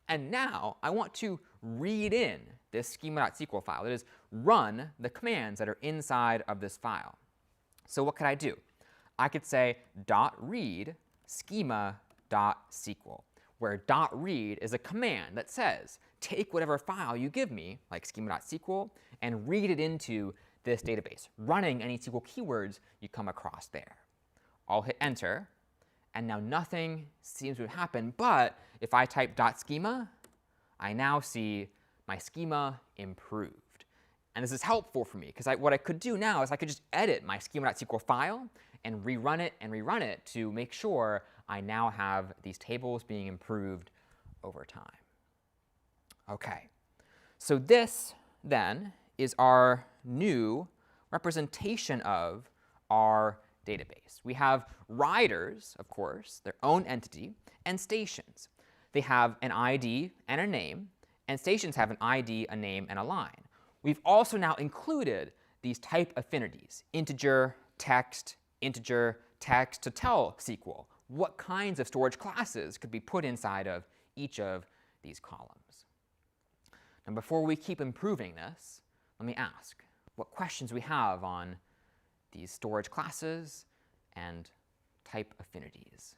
And now I want to read in this schema.sql file, that is, run the commands that are inside of this file. So what could I do? I could say .read schema.sql, where .read is a command that says, take whatever file you give me, like schema.sql, and read it into this database, running any SQL keywords you come across there. I'll hit enter, and now nothing seems to have happened, but if I type .schema, I now see my schema improved. And this is helpful for me, because what I could do now is I could just edit my schema.sql file and rerun it to make sure I now have these tables being improved over time. OK, so this then is our new representation of our database. We have riders, of course, their own entity, and stations. They have an ID and a name, and stations have an ID, a name, and a line. We've also now included these type affinities, integer, text, to tell SQL what kinds of storage classes could be put inside of each of these columns. Now, before we keep improving this, let me ask what questions we have on these storage classes and type affinities.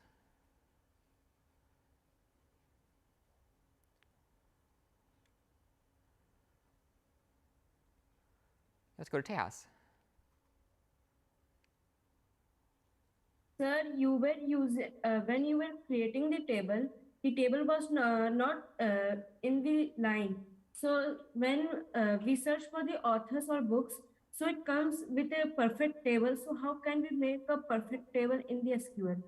Let's go to Tejas. Sir, you were using when you were creating the table was not in the line. So when we search for the authors or books, so it comes with a perfect table. So how can we make a perfect table in the SQL?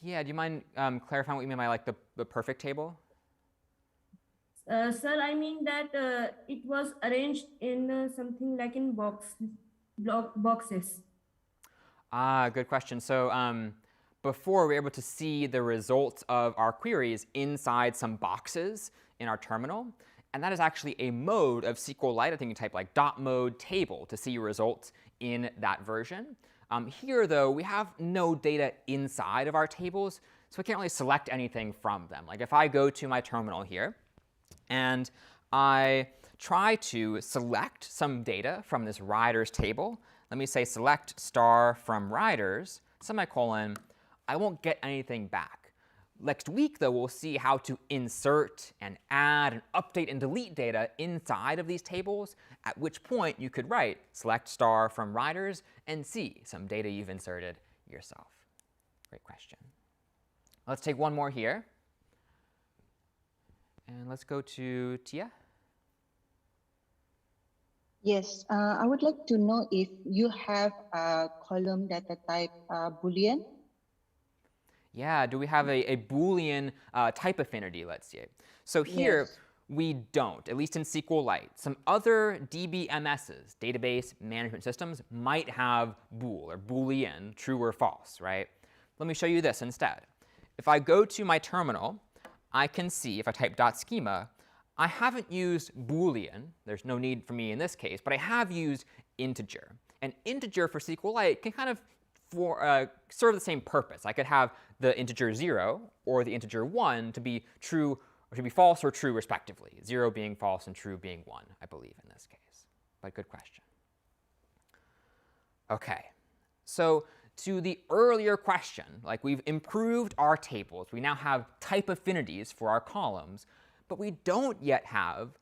Yeah, do you mind clarifying what you mean by like the perfect table? Sir, I mean that it was arranged in something like in boxes. Ah, good question. So before we were able to see the results of our queries inside some boxes in our terminal. And that is actually a mode of SQLite. I think you type like .mode table to see your results in that version. Here, though, we have no data inside of our tables, so we can't really select anything from them. Like if I go to my terminal here, and I try to select some data from this riders table, let me say select star from riders, semicolon, I won't get anything back. Next week, though, we'll see how to insert and add and update and delete data inside of these tables, at which point you could write select star from riders and see some data you've inserted yourself. Great question. Let's take one more here. And let's go to Tia. Yes, I would like to know if you have a column data type Boolean. Yeah, do we have a Boolean type affinity, let's say? So here, Yes. we don't, at least in SQLite. Some other DBMSs, database management systems, might have bool or Boolean, true or false, right? Let me show you this instead. If I go to my terminal, I can see, if I type .schema, I haven't used Boolean. There's no need for me in this case, but I have used integer. And integer for SQLite can kind of serve the same purpose. I could have the integer 0 or the integer 1 to be true or to be false or true respectively, 0 being false and true being 1, I believe, in this case. But good question. OK, so to the earlier question, like we've improved our tables. We now have type affinities for our columns, but we don't yet have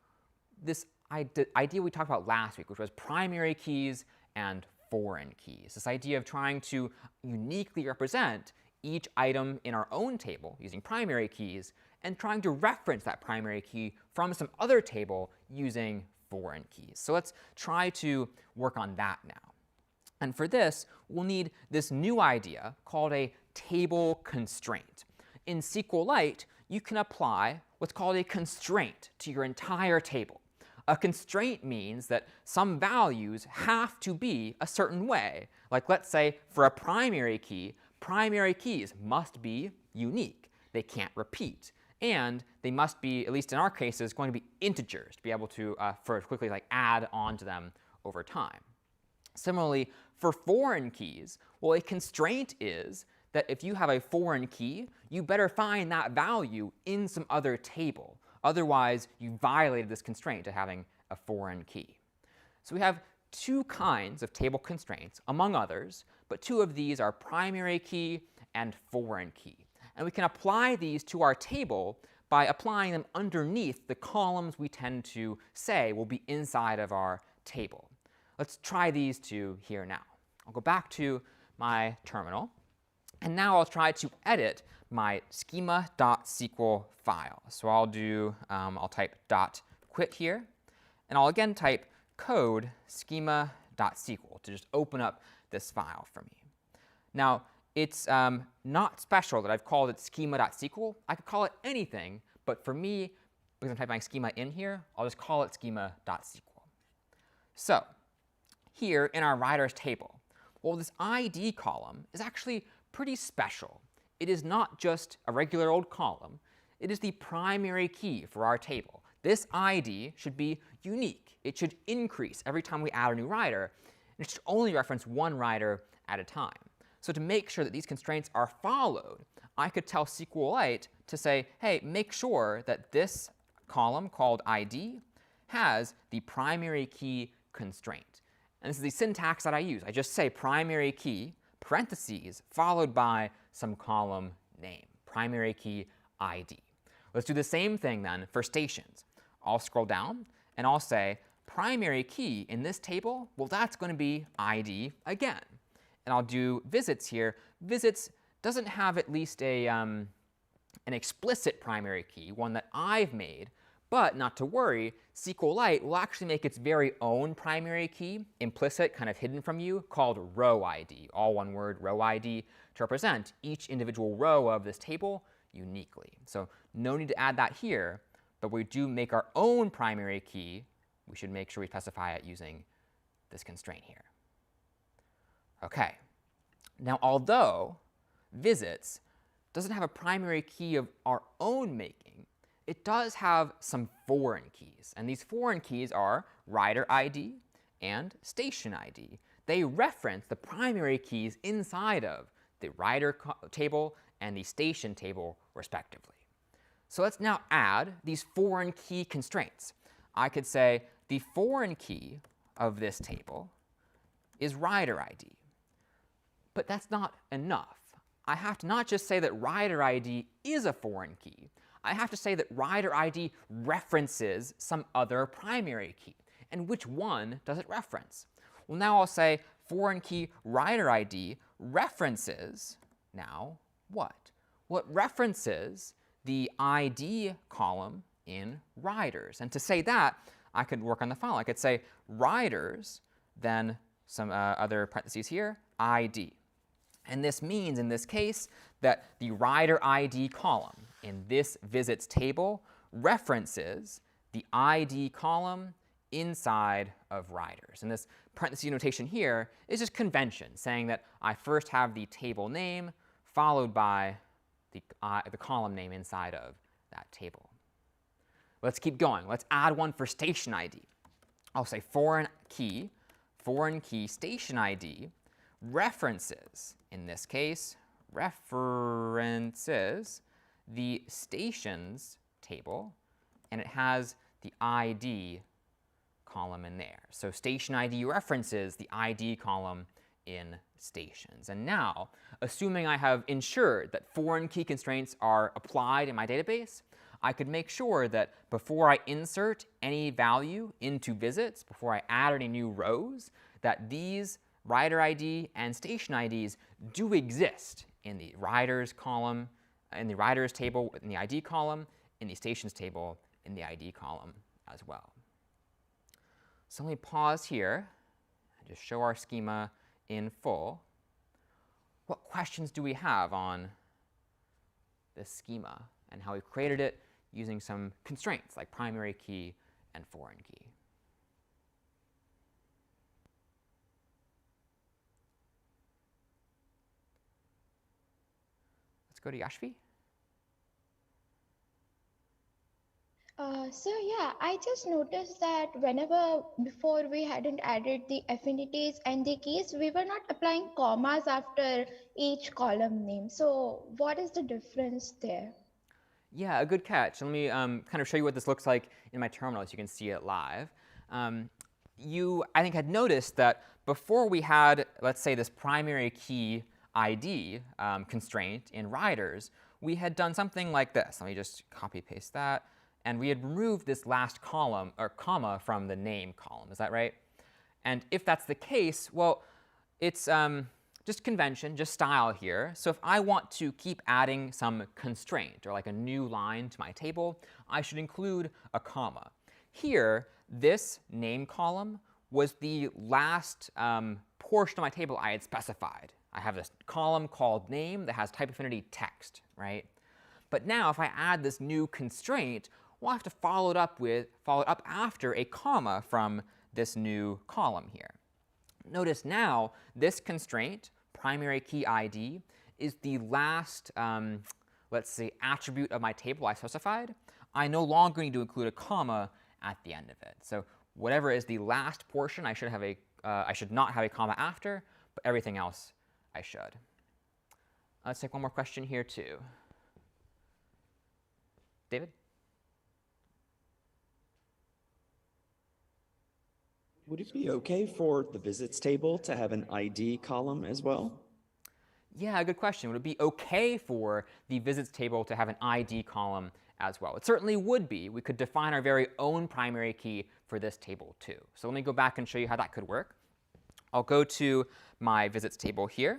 this idea we talked about last week, which was primary keys and foreign keys. This idea of trying to uniquely represent each item in our own table using primary keys and trying to reference that primary key from some other table using foreign keys. So let's try to work on that now. And for this, we'll need this new idea called a table constraint. In SQLite, you can apply what's called a constraint to your entire table. A constraint means that some values have to be a certain way. Like let's say for a primary key, primary keys must be unique. They can't repeat. And they must be, at least in our cases, going to be integers to be able to quickly like add on to them over time. Similarly, for foreign keys, well, a constraint is that if you have a foreign key, you better find that value in some other table. Otherwise, you violated this constraint to having a foreign key. So we have two kinds of table constraints, among others, but two of these are primary key and foreign key. And we can apply these to our table by applying them underneath the columns we tend to say will be inside of our table. Let's try these two here now. I'll go back to my terminal, and now I'll try to edit my schema.sql file. So I'll type .quit here, and I'll again type code schema.sql to just open up this file for me. Now, it's not special that I've called it schema.sql. I could call it anything, but for me, because I'm typing schema in here, I'll just call it schema.sql. So here in our riders table, well, this ID column is actually pretty special. It is not just a regular old column. It is the primary key for our table. This ID should be unique. It should increase every time we add a new rider. And it should only reference one rider at a time. So to make sure that these constraints are followed, I could tell SQLite to say, hey, make sure that this column called ID has the primary key constraint. And this is the syntax that I use. I just say primary key, parentheses, followed by some column name, primary key ID. Let's do the same thing then for stations. I'll scroll down, and I'll say primary key in this table, well, that's going to be ID again. And I'll do visits here. Visits doesn't have at least an explicit primary key, one that I've made. But not to worry, SQLite will actually make its very own primary key, implicit, kind of hidden from you, called row ID, all one word, row ID, to represent each individual row of this table uniquely. So no need to add that here, but we do make our own primary key. We should make sure we specify it using this constraint here. OK. Now, although visits doesn't have a primary key of our own making. It does have some foreign keys, and these foreign keys are rider ID and station ID. They reference the primary keys inside of the rider table and the station table, respectively. So let's now add these foreign key constraints. I could say the foreign key of this table is rider ID. But that's not enough. I have to not just say that rider ID is a foreign key. I have to say that rider ID references some other primary key. And which one does it reference? Well, now I'll say foreign key rider ID references, now what? Well, it references the ID column in riders. And to say that, I could work on the following. I could say riders, then some other parentheses here, ID. And this means, in this case, that the rider ID column in this visits table references the ID column inside of riders. And this parentheses notation here is just convention, saying that I first have the table name followed by the column name inside of that table. Let's keep going. Let's add one for station ID. I'll say foreign key station ID references, in this case, references the stations table, and it has the ID column in there. So station ID references the ID column in stations. And now, assuming I have ensured that foreign key constraints are applied in my database, I could make sure that before I insert any value into visits, before I add any new rows, that these rider ID and station IDs do exist in the riders column, in the riders table in the ID column, in the stations table in the ID column as well. So let me pause here and just show our schema in full. What questions do we have on this schema and how we created it using some constraints like primary key and foreign key? Let's go to Yashvi. So yeah, I just noticed that whenever before we hadn't added the affinities and the keys, we were not applying commas after each column name. So what is the difference there? Yeah, a good catch. Let me kind of show you what this looks like in my terminal so you can see it live. You, I think, had noticed that before we had, let's say, this primary key ID constraint in riders, we had done something like this. Let me just copy paste that. And we had removed this last column or comma from the name column. Is that right? And if that's the case, well, it's just convention, just style here. So if I want to keep adding some constraint or like a new line to my table, I should include a comma. Here, this name column was the last portion of my table I had specified. I have this column called name that has type affinity text, right? But now if I add this new constraint, we'll have to follow it up after a comma from this new column here. Notice now this constraint, primary key ID, is the last, let's say, attribute of my table I specified. I no longer need to include a comma at the end of it. So whatever is the last portion, I should not have a comma after, but everything else I should. Let's take one more question here too. David? Would it be okay for the visits table to have an ID column as well? Yeah, good question. Would it be okay for the visits table to have an ID column as well? It certainly would be. We could define our very own primary key for this table too. So let me go back and show you how that could work. I'll go to my visits table here,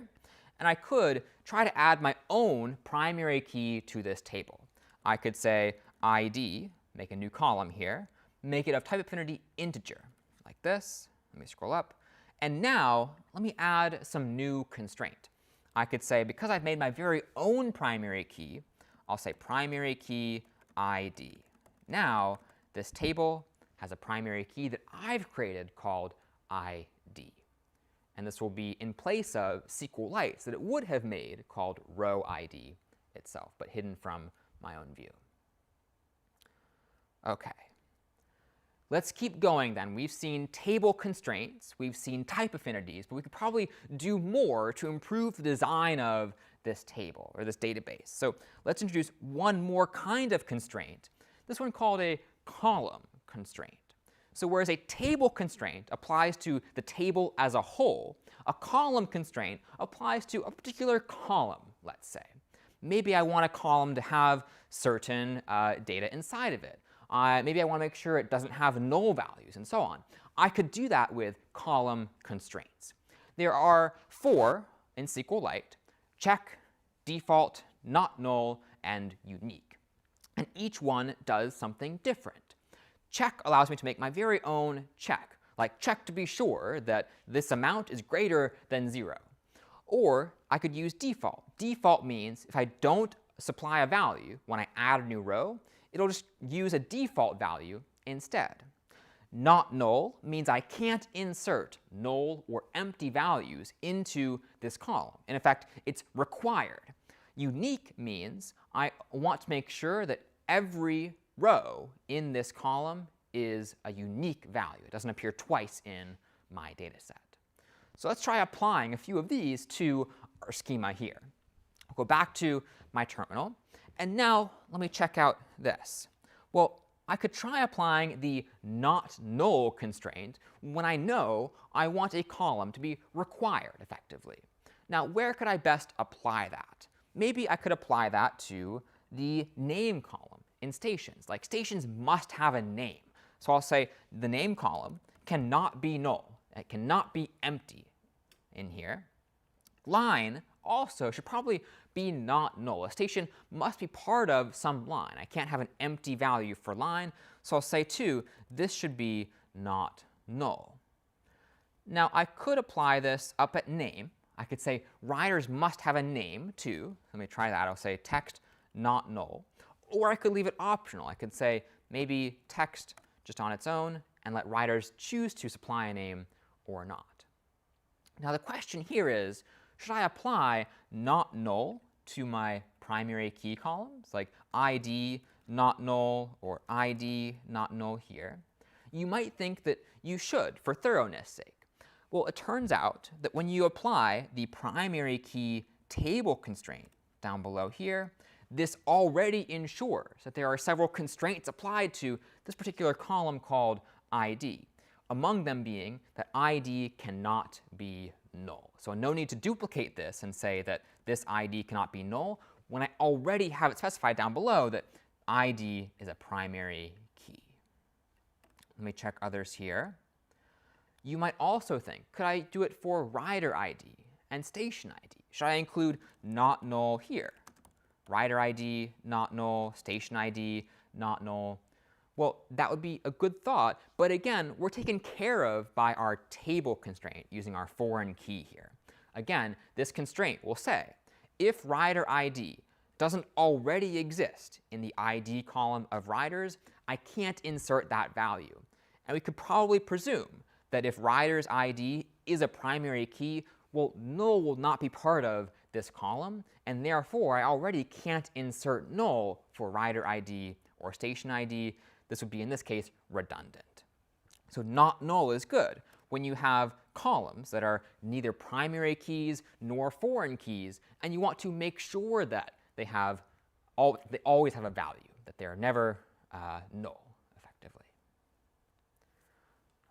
and I could try to add my own primary key to this table. I could say ID, make a new column here, make it of type affinity integer, like this. Let me scroll up. And now, let me add some new constraint. I could say, because I've made my very own primary key, I'll say primary key ID. Now, this table has a primary key that I've created called ID. And this will be in place of SQLites that it would have made called row ID itself, but hidden from my own view. OK. Let's keep going then. We've seen table constraints, we've seen type affinities, but we could probably do more to improve the design of this table or this database. So let's introduce one more kind of constraint, this one called a column constraint. So whereas a table constraint applies to the table as a whole, a column constraint applies to a particular column, let's say. Maybe I want a column to have certain data inside of it. Maybe I want to make sure it doesn't have null values, and so on. I could do that with column constraints. There are 4 in SQLite: check, default, not null, and unique. And each one does something different. Check allows me to make my very own check, like check to be sure that this amount is greater than 0. Or I could use default. Default means if I don't supply a value when I add a new row, it'll just use a default value instead. Not null means I can't insert null or empty values into this column. And in fact, it's required. Unique means I want to make sure that every row in this column is a unique value. It doesn't appear twice in my data set. So let's try applying a few of these to our schema here. I'll go back to my terminal, and now let me check out this. Well, I could try applying the not null constraint when I know I want a column to be required effectively. Now, where could I best apply that? Maybe I could apply that to the name column in stations. Like, stations must have a name. So I'll say the name column cannot be null. It cannot be empty in here. Line also should probably be not null. A station must be part of some line. I can't have an empty value for line. So I'll say, too, this should be not null. Now, I could apply this up at name. I could say riders must have a name, too. Let me try that. I'll say text not null. Or I could leave it optional. I could say maybe text just on its own and let riders choose to supply a name or not. Now, the question here is, should I apply not null to my primary key columns, like ID not null or ID not null here? You might think that you should for thoroughness sake. Well, it turns out that when you apply the primary key table constraint down below here, this already ensures that there are several constraints applied to this particular column called ID, among them being that ID cannot be null. So no need to duplicate this and say that this ID cannot be null when I already have it specified down below that ID is a primary key. Let me check others here. You might also think, could I do it for rider ID and station ID? Should I include not null here? Rider ID, not null, station ID, not null. Well, that would be a good thought, but again, we're taken care of by our table constraint using our foreign key here. Again, this constraint will say, if rider ID doesn't already exist in the ID column of riders, I can't insert that value. And we could probably presume that if rider's ID is a primary key, well, null will not be part of this column, and therefore I already can't insert null for rider ID or station ID. This would be, in this case, redundant. So not null is good when you have columns that are neither primary keys nor foreign keys, and you want to make sure that they always have a value, that they are never null, effectively.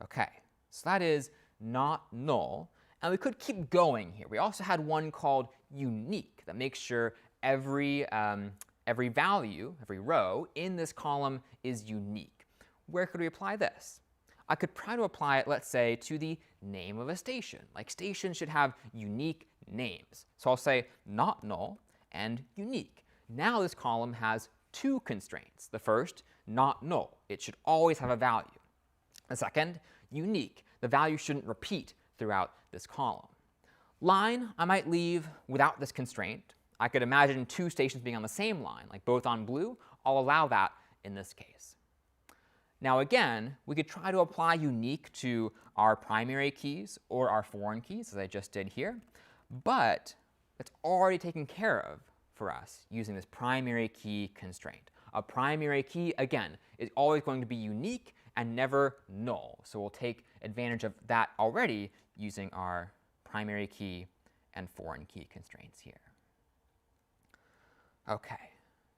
OK, so that is not null. And we could keep going here. We also had one called unique that makes sure every value, every row in this column is unique. Where could we apply this? I could try to apply it, let's say, to the name of a station. Like, stations should have unique names. So I'll say not null and unique. Now this column has 2 constraints. The first, not null. It should always have a value. The second, unique. The value shouldn't repeat throughout this column. Line, I might leave without this constraint. I could imagine 2 stations being on the same line, like both on blue. I'll allow that in this case. Now again, we could try to apply unique to our primary keys or our foreign keys, as I just did here, but it's already taken care of for us using this primary key constraint. A primary key, again, is always going to be unique and never null. So we'll take advantage of that already using our primary key and foreign key constraints here. Okay,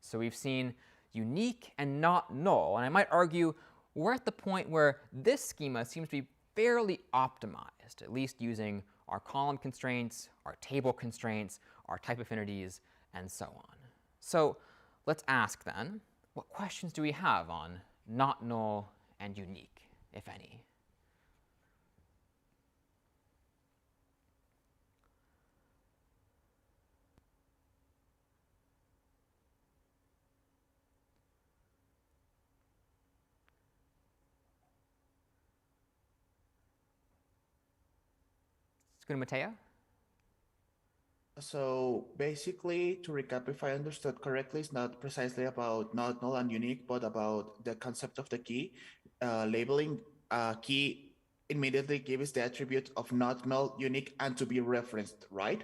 so we've seen unique and not null. And I might argue we're at the point where this schema seems to be fairly optimized, at least using our column constraints, our table constraints, our type affinities, and so on. So let's ask then, what questions do we have on not null and unique, if any? Let's go to Mateo. So basically, to recap, if I understood correctly, it's not precisely about not null and unique, but about the concept of the key. Labeling a key immediately gives the attribute of not null, unique, and to be referenced, right?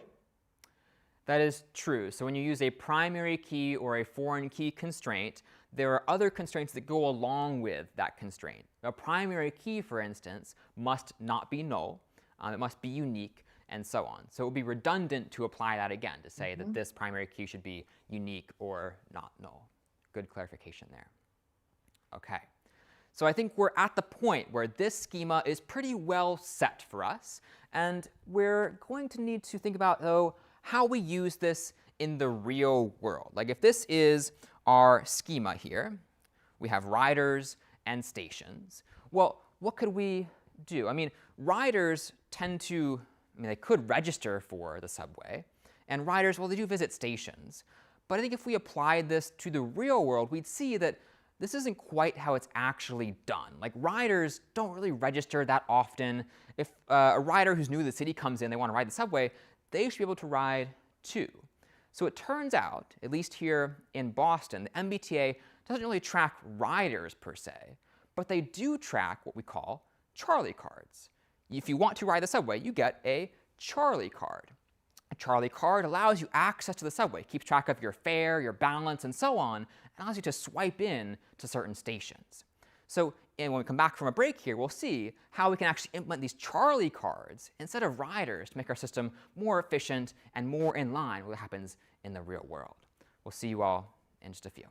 That is true. So when you use a primary key or a foreign key constraint, there are other constraints that go along with that constraint. A primary key, for instance, must not be null. It must be unique, and so on. So it would be redundant to apply that again, to say that this primary key should be unique or not null. Good clarification there. OK. So I think we're at the point where this schema is pretty well set for us. And we're going to need to think about, though, how we use this in the real world. Like if this is our schema here, we have riders and stations. Well, what could we do? I mean, riders tend to, they could register for the subway. And riders, well, they do visit stations. But I think if we applied this to the real world, we'd see that this isn't quite how it's actually done. Like riders don't really register that often. If a rider who's new to the city comes in, they want to ride the subway, they should be able to ride too. So it turns out, at least here in Boston, the MBTA doesn't really track riders per se, but they do track what we call Charlie cards. If you want to ride the subway, you get a Charlie card. A Charlie card allows you access to the subway, keeps track of your fare, your balance, and so on, and allows you to swipe in to certain stations. So when we come back from a break here, we'll see how we can actually implement these Charlie cards instead of riders to make our system more efficient and more in line with what happens in the real world. We'll see you all in just a few.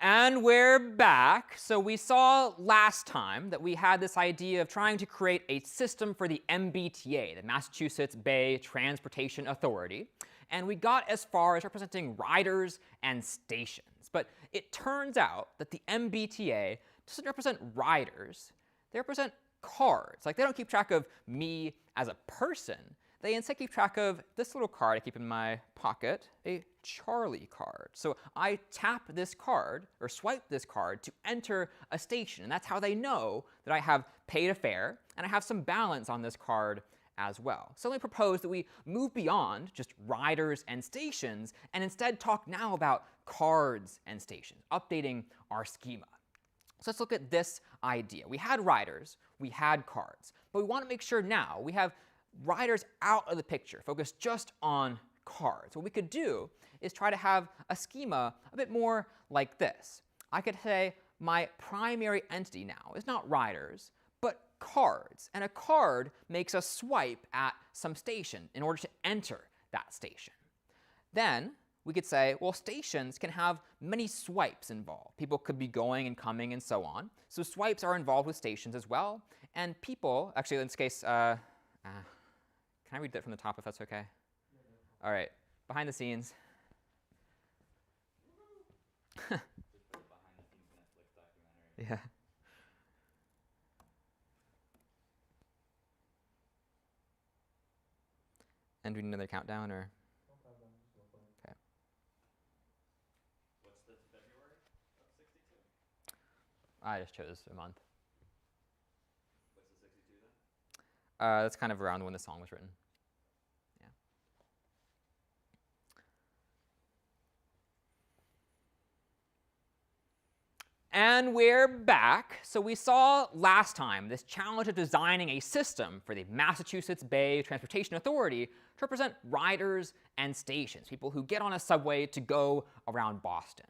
And we're back. So we saw last time that we had this idea of trying to create a system for the MBTA, the Massachusetts Bay Transportation Authority. And we got as far as representing riders and stations. But it turns out that the MBTA doesn't represent riders. They represent cards. Like, they don't keep track of me as a person. They instead keep track of this little card I keep in my pocket, a Charlie card. So I tap this card, or swipe this card, to enter a station. And that's how they know that I have paid a fare, and I have some balance on this card as well. So I propose that we move beyond just riders and stations, and instead talk now about cards and stations, updating our schema. So let's look at this idea. We had riders, we had cards, but we want to make sure now we have riders out of the picture, focus just on cards. What we could do is try to have a schema a bit more like this. I could say my primary entity now is not riders, but cards. And a card makes a swipe at some station in order to enter that station. Then we could say, well, stations can have many swipes involved. People could be going and coming and so on. So swipes are involved with stations as well. And people, actually in this case, can I read that from the top if that's okay? All right, behind the scenes. Yeah. And do we need another countdown, or? Okay. What's the February of 62? I just chose a month. What's the 62 then? That's kind of around when the song was written. Yeah. And we're back. So we saw last time this challenge of designing a system for the Massachusetts Bay Transportation Authority to represent riders and stations, people who get on a subway to go around Boston.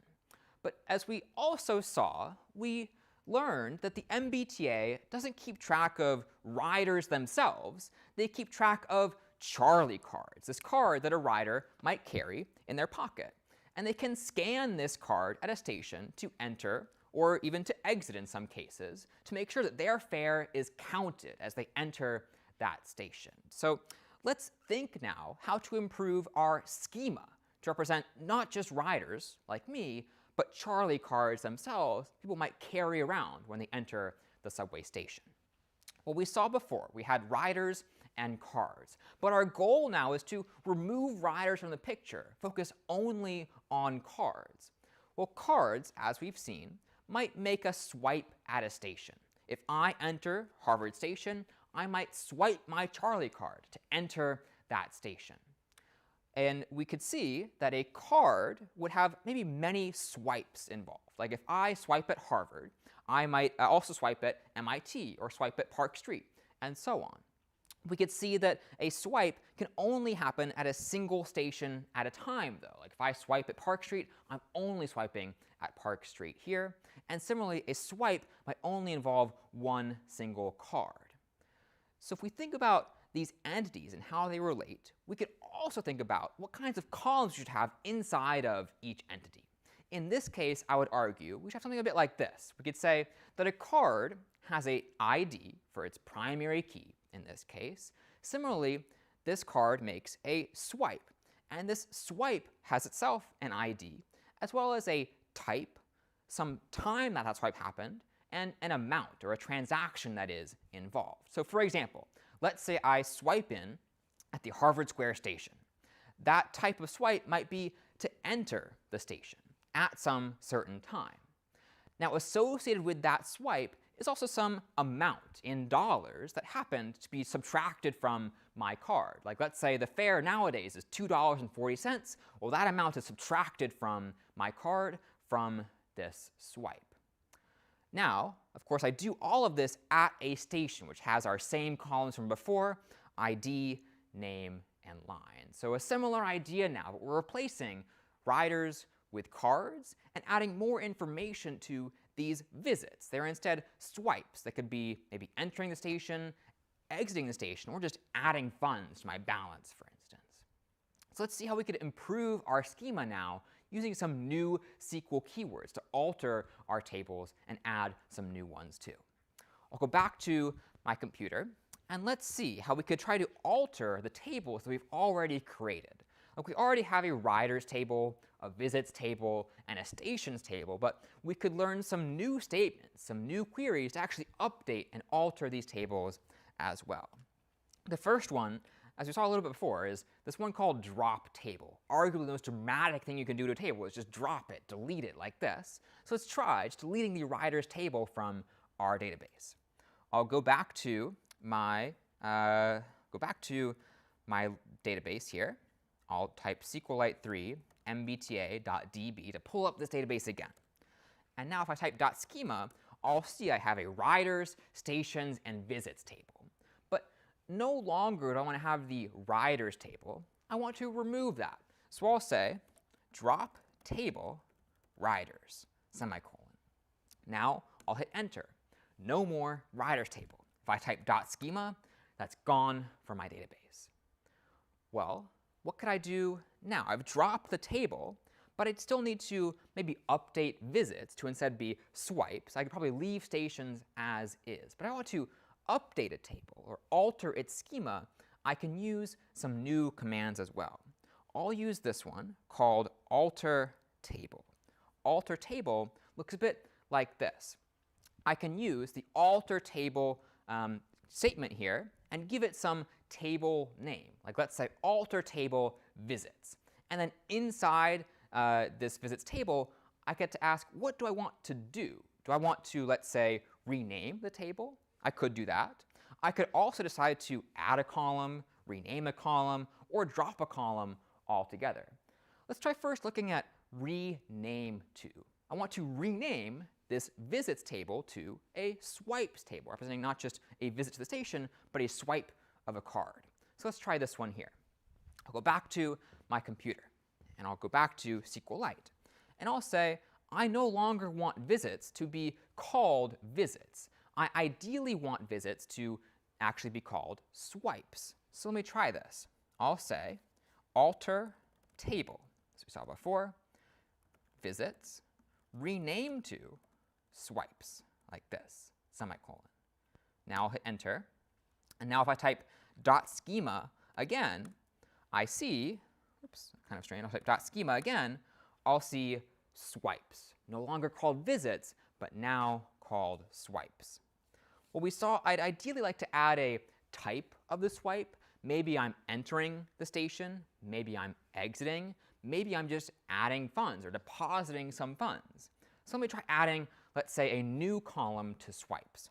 But as we also saw, we learned that the MBTA doesn't keep track of riders themselves. They keep track of Charlie cards, this card that a rider might carry in their pocket. And they can scan this card at a station to enter, or even to exit in some cases, to make sure that their fare is counted as they enter that station. So let's think now how to improve our schema to represent not just riders like me, but Charlie cards themselves people might carry around when they enter the subway station. Well, we saw before, we had riders and cards. But our goal now is to remove riders from the picture, focus only on cards. Well, cards, as we've seen, might make a swipe at a station. If I enter Harvard Station, I might swipe my Charlie card to enter that station. And we could see that a card would have maybe many swipes involved. Like if I swipe at Harvard, I might also swipe at MIT or swipe at Park Street, and so on. We could see that a swipe can only happen at a single station at a time, though. Like if I swipe at Park Street, I'm only swiping at Park Street here. And similarly, a swipe might only involve one single card. So if we think about these entities and how they relate, we could also think about what kinds of columns we should have inside of each entity. In this case, I would argue we should have something a bit like this. We could say that a card has an ID for its primary key, in this case. Similarly, this card makes a swipe, and this swipe has itself an ID, as well as a type, some time that swipe happened, and an amount, or a transaction that is involved. So for example, let's say I swipe in at the Harvard Square station. That type of swipe might be to enter the station at some certain time. Now, associated with that swipe is also some amount in dollars that happened to be subtracted from my card. Like let's say the fare nowadays is $2.40. Well, that amount is subtracted from my card from this swipe. Now, of course, I do all of this at a station, which has our same columns from before, ID, name, and line. So a similar idea now, but we're replacing riders with cards and adding more information to these visits. They're instead swipes that could be maybe entering the station, exiting the station, or just adding funds to my balance, for instance. So let's see how we could improve our schema now using some new SQL keywords to alter our tables and add some new ones too. I'll go back to my computer, and let's see how we could try to alter the tables that we've already created. Like we already have a riders table, a visits table, and a stations table, but we could learn some new statements, some new queries to actually update and alter these tables as well. The first one, as we saw a little bit before, is this one called drop table. Arguably the most dramatic thing you can do to a table is just drop it, delete it like this. So let's try just deleting the riders table from our database. I'll go back to my database here. I'll type SQLite3 mbta.db to pull up this database again. And now if I type .schema, I'll see I have a riders, stations, and visits table. But no longer do I want to have the riders table. I want to remove that. So I'll say drop table riders, semicolon. Now I'll hit enter. No more riders table. If I type .schema, that's gone from my database. Well, what could I do now? I've dropped the table, but I'd still need to maybe update visits to instead be swipes. I could probably leave stations as is. But I want to update a table or alter its schema. I can use some new commands as well. I'll use this one called alter table. Alter table looks a bit like this. I can use the alter table statement here and give it some table name. Like let's say alter table visits. And then inside this visits table, I get to ask, what do I want to do? Do I want to, let's say, rename the table? I could do that. I could also decide to add a column, rename a column, or drop a column altogether. Let's try first looking at rename to. I want to rename this visits table to a swipes table, representing not just a visit to the station, but a swipe of a card. So let's try this one here. I'll go back to my computer, and I'll go back to SQLite, and I'll say, I no longer want visits to be called visits. I ideally want visits to actually be called swipes. So let me try this. I'll say alter table, as we saw before, visits, rename to swipes, like this, semicolon. Now I'll hit enter. And now if I type .schema again, I see, oops, kind of strange, I'll type .schema again, I'll see swipes. No longer called visits, but now called swipes. Well, we saw I'd ideally like to add a type of the swipe. Maybe I'm entering the station, maybe I'm exiting, maybe I'm just adding funds or depositing some funds. So let me try adding, let's say, a new column to swipes.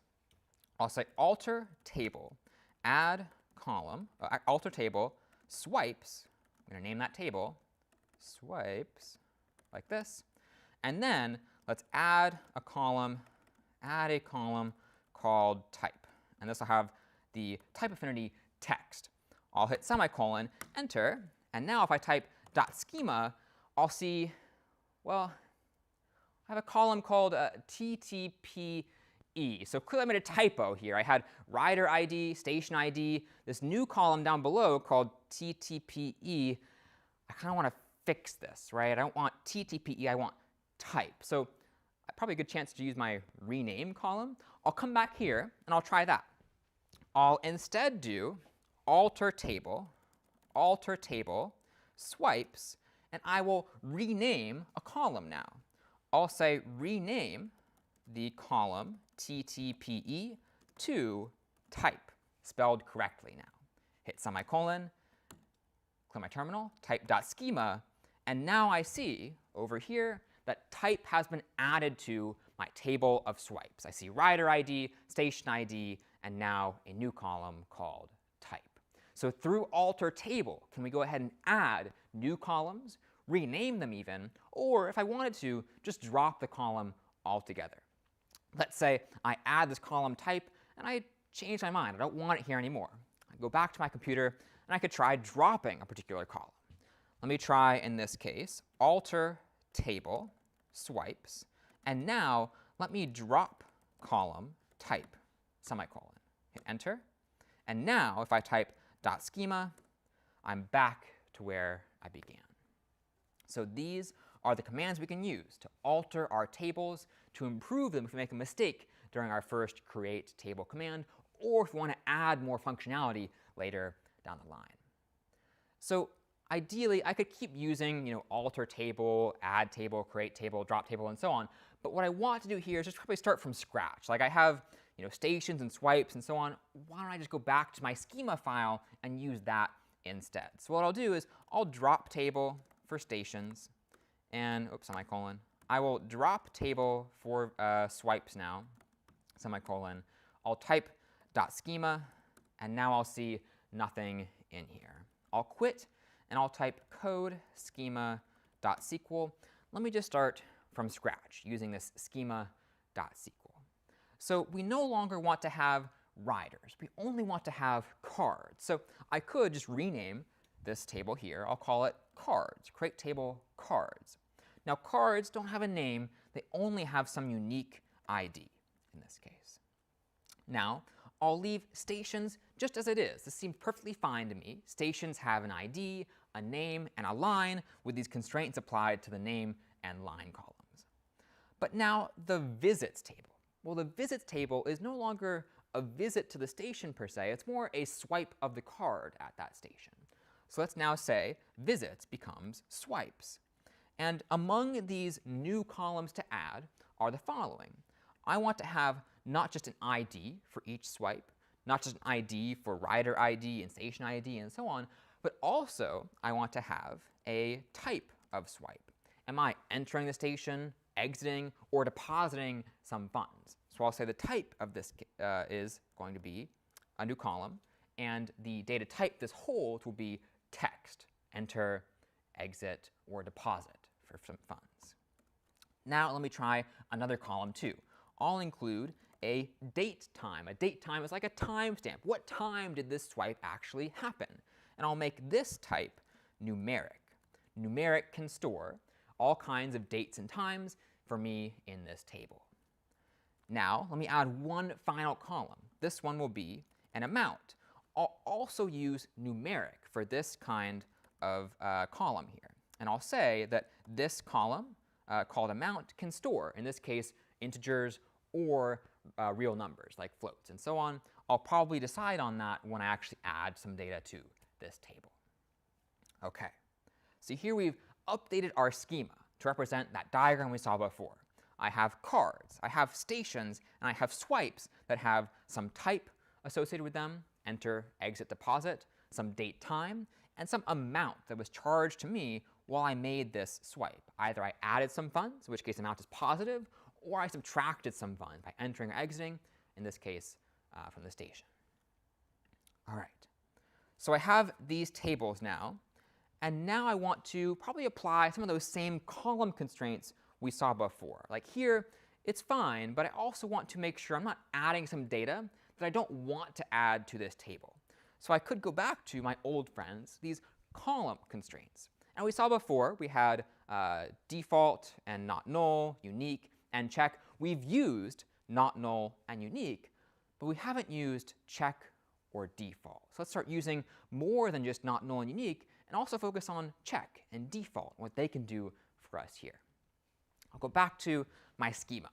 I'll say alter table, add column, alter table, swipes. I'm going to name that table swipes, like this. And then let's add a column called type. And this will have the type affinity text. I'll hit semicolon, enter, and now if I type .schema, I'll see, well, I have a column called TTPE. So clearly I made a typo here. I had rider ID, station ID, this new column down below called TTPE. I kind of want to fix this, right? I don't want TTPE, I want type. So probably a good chance to use my rename column. I'll come back here and I'll try that. I'll instead do alter table, swipes, and I will rename a column now. I'll say rename the column TTPE to type, spelled correctly now. Hit semicolon, clear my terminal, type .schema, and now I see over here that type has been added to my table of swipes. I see rider ID, station ID, and now a new column called type. So through alter table, can we go ahead and add new columns, rename them even, or if I wanted to, just drop the column altogether. Let's say I add this column type and I change my mind. I don't want it here anymore. I go back to my computer and I could try dropping a particular column. Let me try, in this case, alter table, swipes, and now let me drop column type, semicolon. Hit enter. And now if I type .schema, I'm back to where I began. So these are the commands we can use to alter our tables, to improve them if we make a mistake during our first create table command, or if we want to add more functionality later down the line. So ideally, I could keep using alter table, add table, create table, drop table, and so on. But what I want to do here is just probably start from scratch. Like I have stations and swipes and so on. Why don't I just go back to my schema file and use that instead? So what I'll do is I'll drop table for stations, and semicolon. I will drop table for swipes now, semicolon. I'll type .schema, and now I'll see nothing in here. I'll quit, and I'll type code schema.sql. Let me just start from scratch using this schema.sql. So we no longer want to have riders. We only want to have cards. So I could just rename this table here. I'll call it cards, create table cards. Now cards don't have a name. They only have some unique ID in this case. Now I'll leave stations just as it is. This seems perfectly fine to me. Stations have an ID, a name, and a line with these constraints applied to the name and line columns. But now the visits table. Well, the visits table is no longer a visit to the station per se. It's more a swipe of the card at that station. So let's now say visits becomes swipes. And among these new columns to add are the following. I want to have not just an ID for each swipe, not just an ID for rider ID and station ID and so on, but also I want to have a type of swipe. Am I entering the station, exiting, or depositing some funds? So I'll say the type of this is going to be a new column, and the data type, this hold, will be text, enter, exit, or deposit for some funds. Now let me try another column too. I'll include a date time. A date time is like a timestamp. What time did this swipe actually happen? And I'll make this type numeric. Numeric can store all kinds of dates and times for me in this table. Now, let me add one final column. This one will be an amount. I'll also use numeric for this kind of column here. And I'll say that this column, called amount, can store, in this case, integers or real numbers, like floats and so on. I'll probably decide on that when I actually add some data to this table. OK, so here we've updated our schema to represent that diagram we saw before. I have cards, I have stations, and I have swipes that have some type associated with them, enter, exit, deposit, some date time, and some amount that was charged to me while I made this swipe. Either I added some funds, in which case amount is positive, or I subtracted some funds by entering or exiting, in this case from the station. All right, so I have these tables now, and now I want to probably apply some of those same column constraints we saw before. Like here, it's fine, but I also want to make sure I'm not adding some data that I don't want to add to this table. So I could go back to my old friends, these column constraints. And we saw before, we had default and not null, unique, and check. We've used not null and unique, but we haven't used check or default. So let's start using more than just not null and unique, and also focus on check and default, and what they can do for us here. I'll go back to my schema.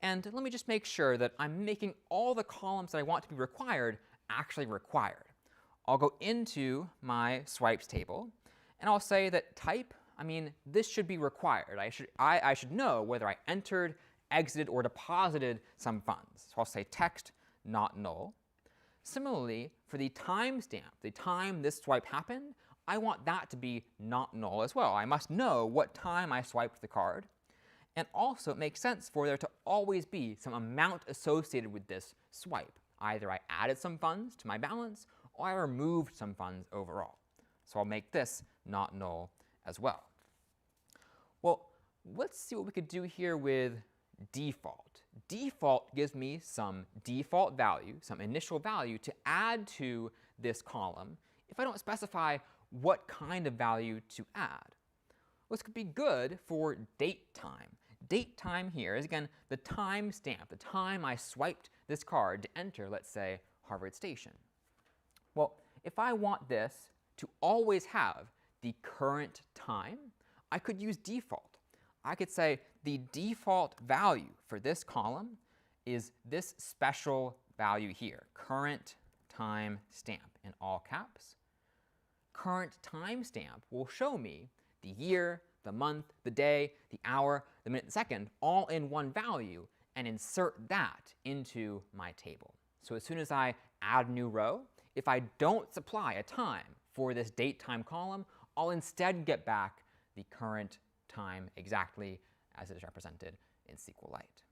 And let me just make sure that I'm making all the columns that I want to be required actually required. I'll go into my swipes table, and I'll say that type, this should be required. I should know whether I entered, exited, or deposited some funds. So I'll say text, not null. Similarly, for the timestamp, the time this swipe happened, I want that to be not null as well. I must know what time I swiped the card. And also, it makes sense for there to always be some amount associated with this swipe. Either I added some funds to my balance, or I removed some funds overall. So I'll make this not null as well. Well, let's see what we could do here with default. Default gives me some default value, some initial value to add to this column if I don't specify what kind of value to add. Well, this could be good for date time. Date time here is, again, the time stamp, the time I swiped this card to enter, let's say, Harvard Station. Well, if I want this to always have the current time, I could use default. I could say the default value for this column is this special value here, current time stamp in all caps. Current timestamp will show me the year, the month, the day, the hour, the minute, the second, all in one value, and insert that into my table. So as soon as I add a new row, if I don't supply a time for this date time column, I'll instead get back the current time exactly as it is represented in SQLite.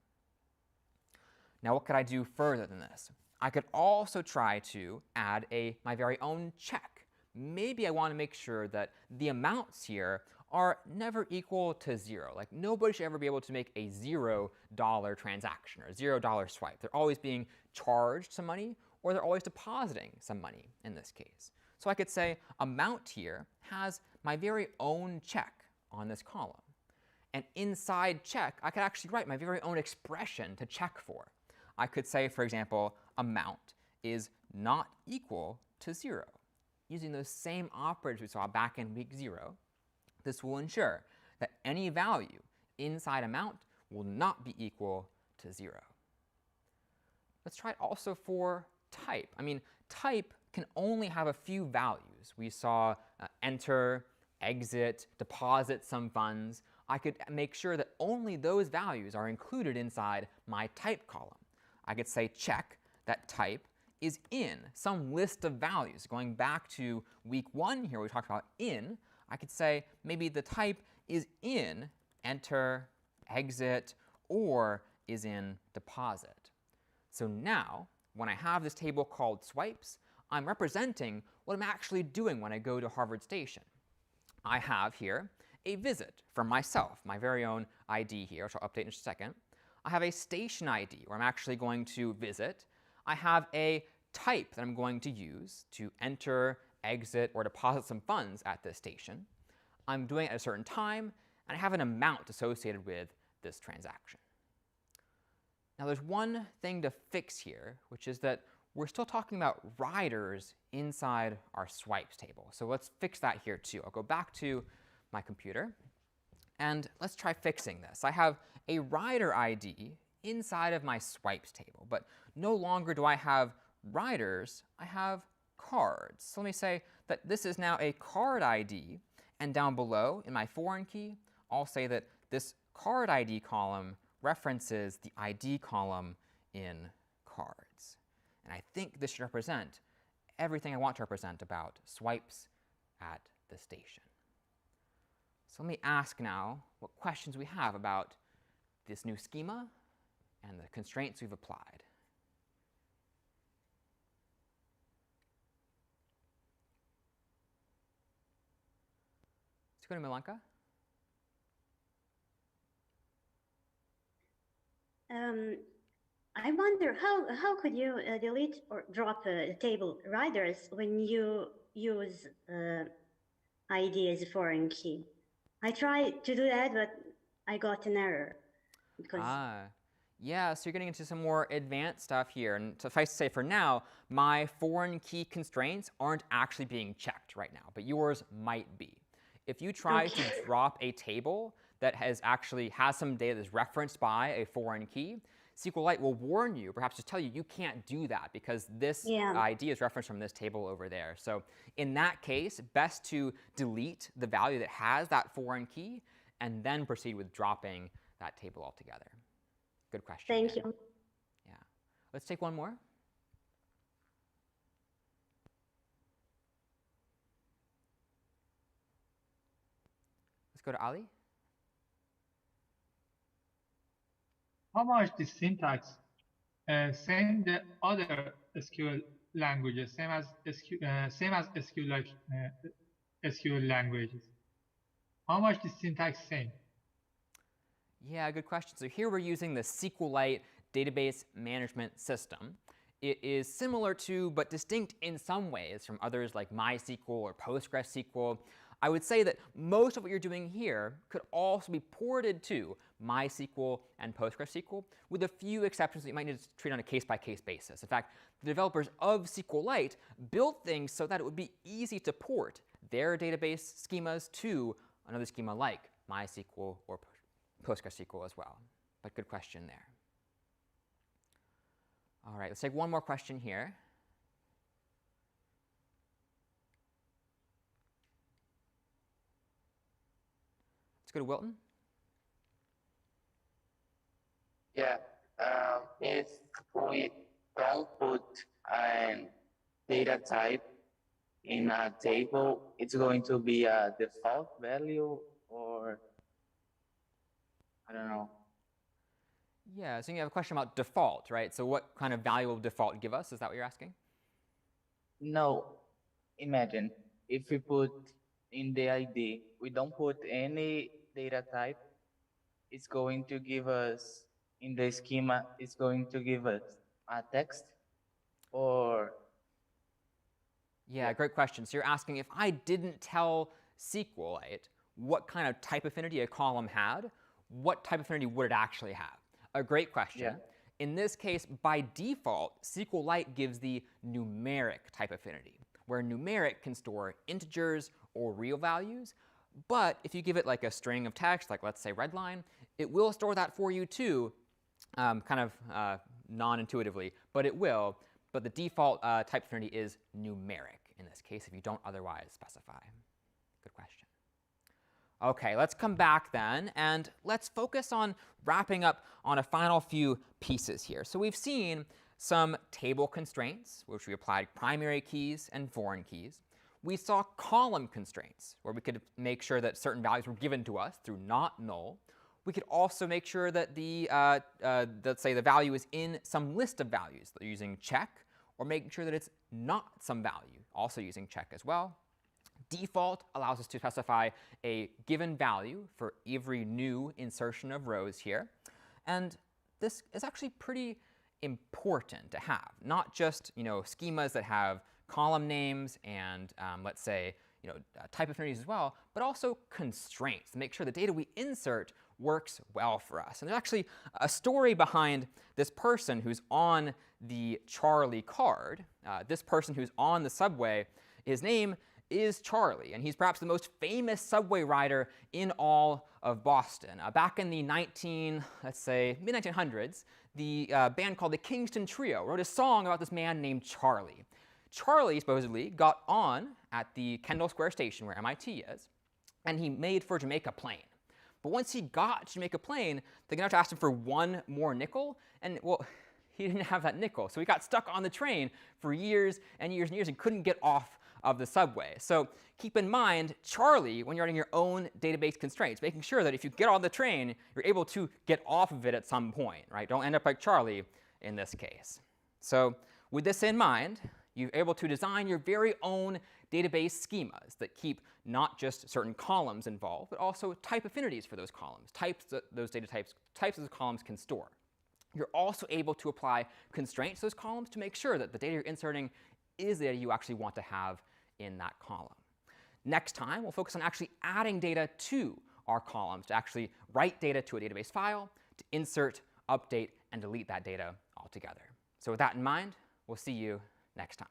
Now what could I do further than this? I could also try to add my very own check. Maybe I want to make sure that the amounts here are never equal to 0. Like nobody should ever be able to make a $0 transaction or a $0 swipe. They're always being charged some money, or they're always depositing some money in this case. So I could say amount here has my very own check on this column. And inside check, I could actually write my very own expression to check for. I could say, for example, amount is not equal to 0. Using those same operators we saw back in week 0, this will ensure that any value inside amount will not be equal to 0. Let's try it also for type. I mean, type can only have a few values. We saw enter, exit, deposit some funds. I could make sure that only those values are included inside my type column. I could say check that type is in some list of values. Going back to week 1 here, we talked about in. I could say maybe the type is in enter, exit, or is in deposit. So now, when I have this table called swipes, I'm representing what I'm actually doing when I go to Harvard Station. I have here a visit from myself, my very own ID here, which I'll update in just a second. I have a station ID where I'm actually going to visit. I have a type that I'm going to use to enter, exit, or deposit some funds at this station. I'm doing it at a certain time, and I have an amount associated with this transaction. Now there's one thing to fix here, which is that we're still talking about riders inside our swipes table. So let's fix that here too. I'll go back to my computer, and let's try fixing this. I have a rider ID inside of my swipes table, but no longer do I have riders, I have cards. So let me say that this is now a card ID, and down below in my foreign key, I'll say that this card ID column references the ID column in cards. And I think this should represent everything I want to represent about swipes at the station. So let me ask now what questions we have about this new schema and the constraints we've applied. Let's go to Milanka. I wonder how could you delete or drop a table riders when you use ID as a foreign key? I tried to do that, but I got an error. Because yeah, so you're getting into some more advanced stuff here. And suffice to say, for now, my foreign key constraints aren't actually being checked right now, but yours might be. If you try to drop a table that has some data that's referenced by a foreign key, SQLite will warn you, perhaps just tell you, you can't do that because this ID is referenced from this table over there. So in that case, best to delete the value that has that foreign key and then proceed with dropping that table altogether. Good question. Thank you. Yeah. Let's take one more. Let's go to Ali. How much the syntax same the other SQL languages, same as SQL languages? How much the syntax same? Yeah, good question. So here we're using the SQLite database management system. It is similar to, but distinct in some ways from others like MySQL or PostgreSQL. I would say that most of what you're doing here could also be ported to MySQL and PostgreSQL, with a few exceptions that you might need to treat on a case-by-case basis. In fact, the developers of SQLite built things so that it would be easy to port their database schemas to another schema like MySQL or PostgreSQL as well. But good question there. All right, let's take one more question here. Let's go to Wilton. Yeah, if we don't put an data type in a table, it's going to be a default value, or I don't know. Yeah, so you have a question about default, right? So what kind of value will default give us? Is that what you're asking? No, imagine if we put in the ID, we don't put any data type, it's going to give us, in the schema, it's going to give us a text, or Yeah, great question. So you're asking, if I didn't tell SQLite what kind of type affinity a column had, what type affinity would it actually have? A great question. Yeah. In this case, by default, SQLite gives the numeric type affinity, where numeric can store integers or real values. But if you give it like a string of text, like let's say redline, it will store that for you too, kind of non-intuitively, but it will. But the default type affinity is numeric in this case if you don't otherwise specify. Good question. OK, let's come back then, and let's focus on wrapping up on a final few pieces here. So we've seen some table constraints, which we applied primary keys and foreign keys. We saw column constraints, where we could make sure that certain values were given to us through not null. We could also make sure that the, let's say, the value is in some list of values using check, or making sure that it's not some value, also using check as well. Default allows us to specify a given value for every new insertion of rows here. And this is actually pretty important to have, not just schemas that have column names and let's say type affinities as well, but also constraints to make sure the data we insert works well for us. And there's actually a story behind this person who's on the Charlie card. This person who's on the subway, his name is Charlie, and he's perhaps the most famous subway rider in all of Boston. Back in the mid-1900s, the band called the Kingston Trio wrote a song about this man named Charlie. Charlie supposedly got on at the Kendall Square station where MIT is, and he made for Jamaica Plain. But once he got to Jamaica Plain, they're going to have to ask him for one more nickel, and well, he didn't have that nickel. So he got stuck on the train for years and years and years and couldn't get off of the subway. So keep in mind, Charlie, when you're writing your own database constraints, making sure that if you get on the train, you're able to get off of it at some point, right? Don't end up like Charlie in this case. So with this in mind, you're able to design your very own database schemas that keep not just certain columns involved, but also type affinities for those columns, types that those data types those columns can store. You're also able to apply constraints to those columns to make sure that the data you're inserting is the data you actually want to have in that column. Next time, we'll focus on actually adding data to our columns, to actually write data to a database file, to insert, update, and delete that data altogether. So with that in mind, we'll see you next time.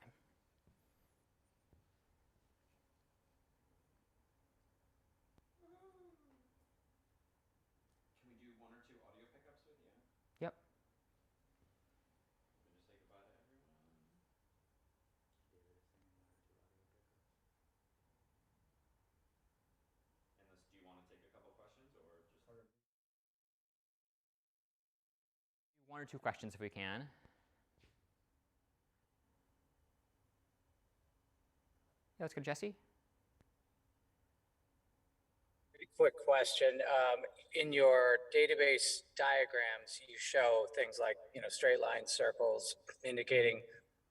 Can we do one or two audio pickups with you? Yep. Just say goodbye to everyone. Unless, do you want to take a couple questions or just? One or two questions if we can. Yeah, let's go, Jesse. Quick question. In your database diagrams, you show things like, straight lines, circles, indicating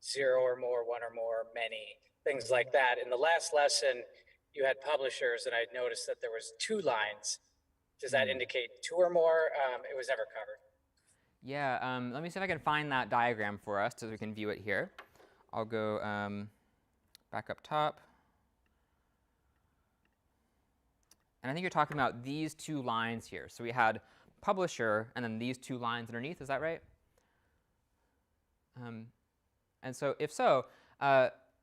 0 or more, 1 or more, many, things like that. In the last lesson, you had publishers, and I noticed that there was 2 lines. Does that indicate 2 or more? It was never covered. Yeah, let me see if I can find that diagram for us so we can view it here. I'll go back up top. And I think you're talking about these 2 lines here. So we had publisher and then these 2 lines underneath. Is that right? And so if so,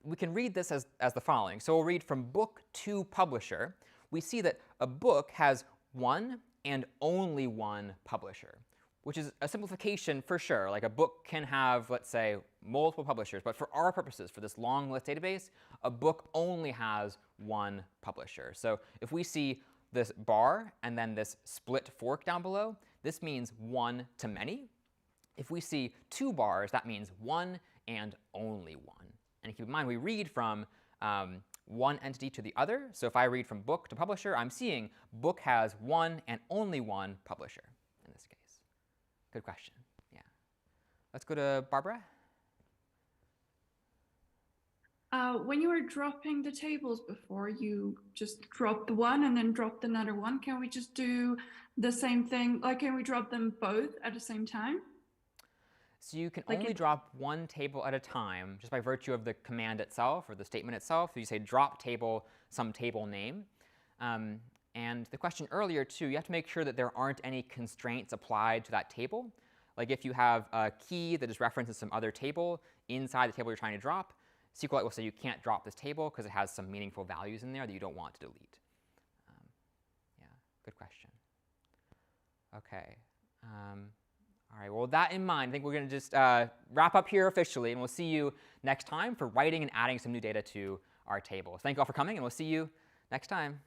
we can read this as the following. So we'll read from book to publisher. We see that a book has 1, and only one publisher, which is a simplification for sure. Like a book can have, let's say, multiple publishers, but for our purposes, for this long list database, a book only has one publisher. So if we see this bar and then this split fork down below, this means one to many. If we see 2 bars, that means one and only one. And keep in mind, we read from one entity to the other. So if I read from book to publisher, I'm seeing book has one and only one publisher in this case. Good question. Yeah. Let's go to Barbara. When you were dropping the tables before, you just dropped one and then dropped another one. Can we just do the same thing? Like, can we drop them both at the same time? So you can only drop one table at a time just by virtue of the command itself or the statement itself. So you say drop table, some table name. And the question earlier, too, you have to make sure that there aren't any constraints applied to that table. Like if you have a key that is references some other table inside the table you're trying to drop, SQLite will say you can't drop this table because it has some meaningful values in there that you don't want to delete. Yeah, good question. OK. All right, well, with that in mind, I think we're going to just wrap up here officially, and we'll see you next time for writing and adding some new data to our tables. Thank you all for coming, and we'll see you next time.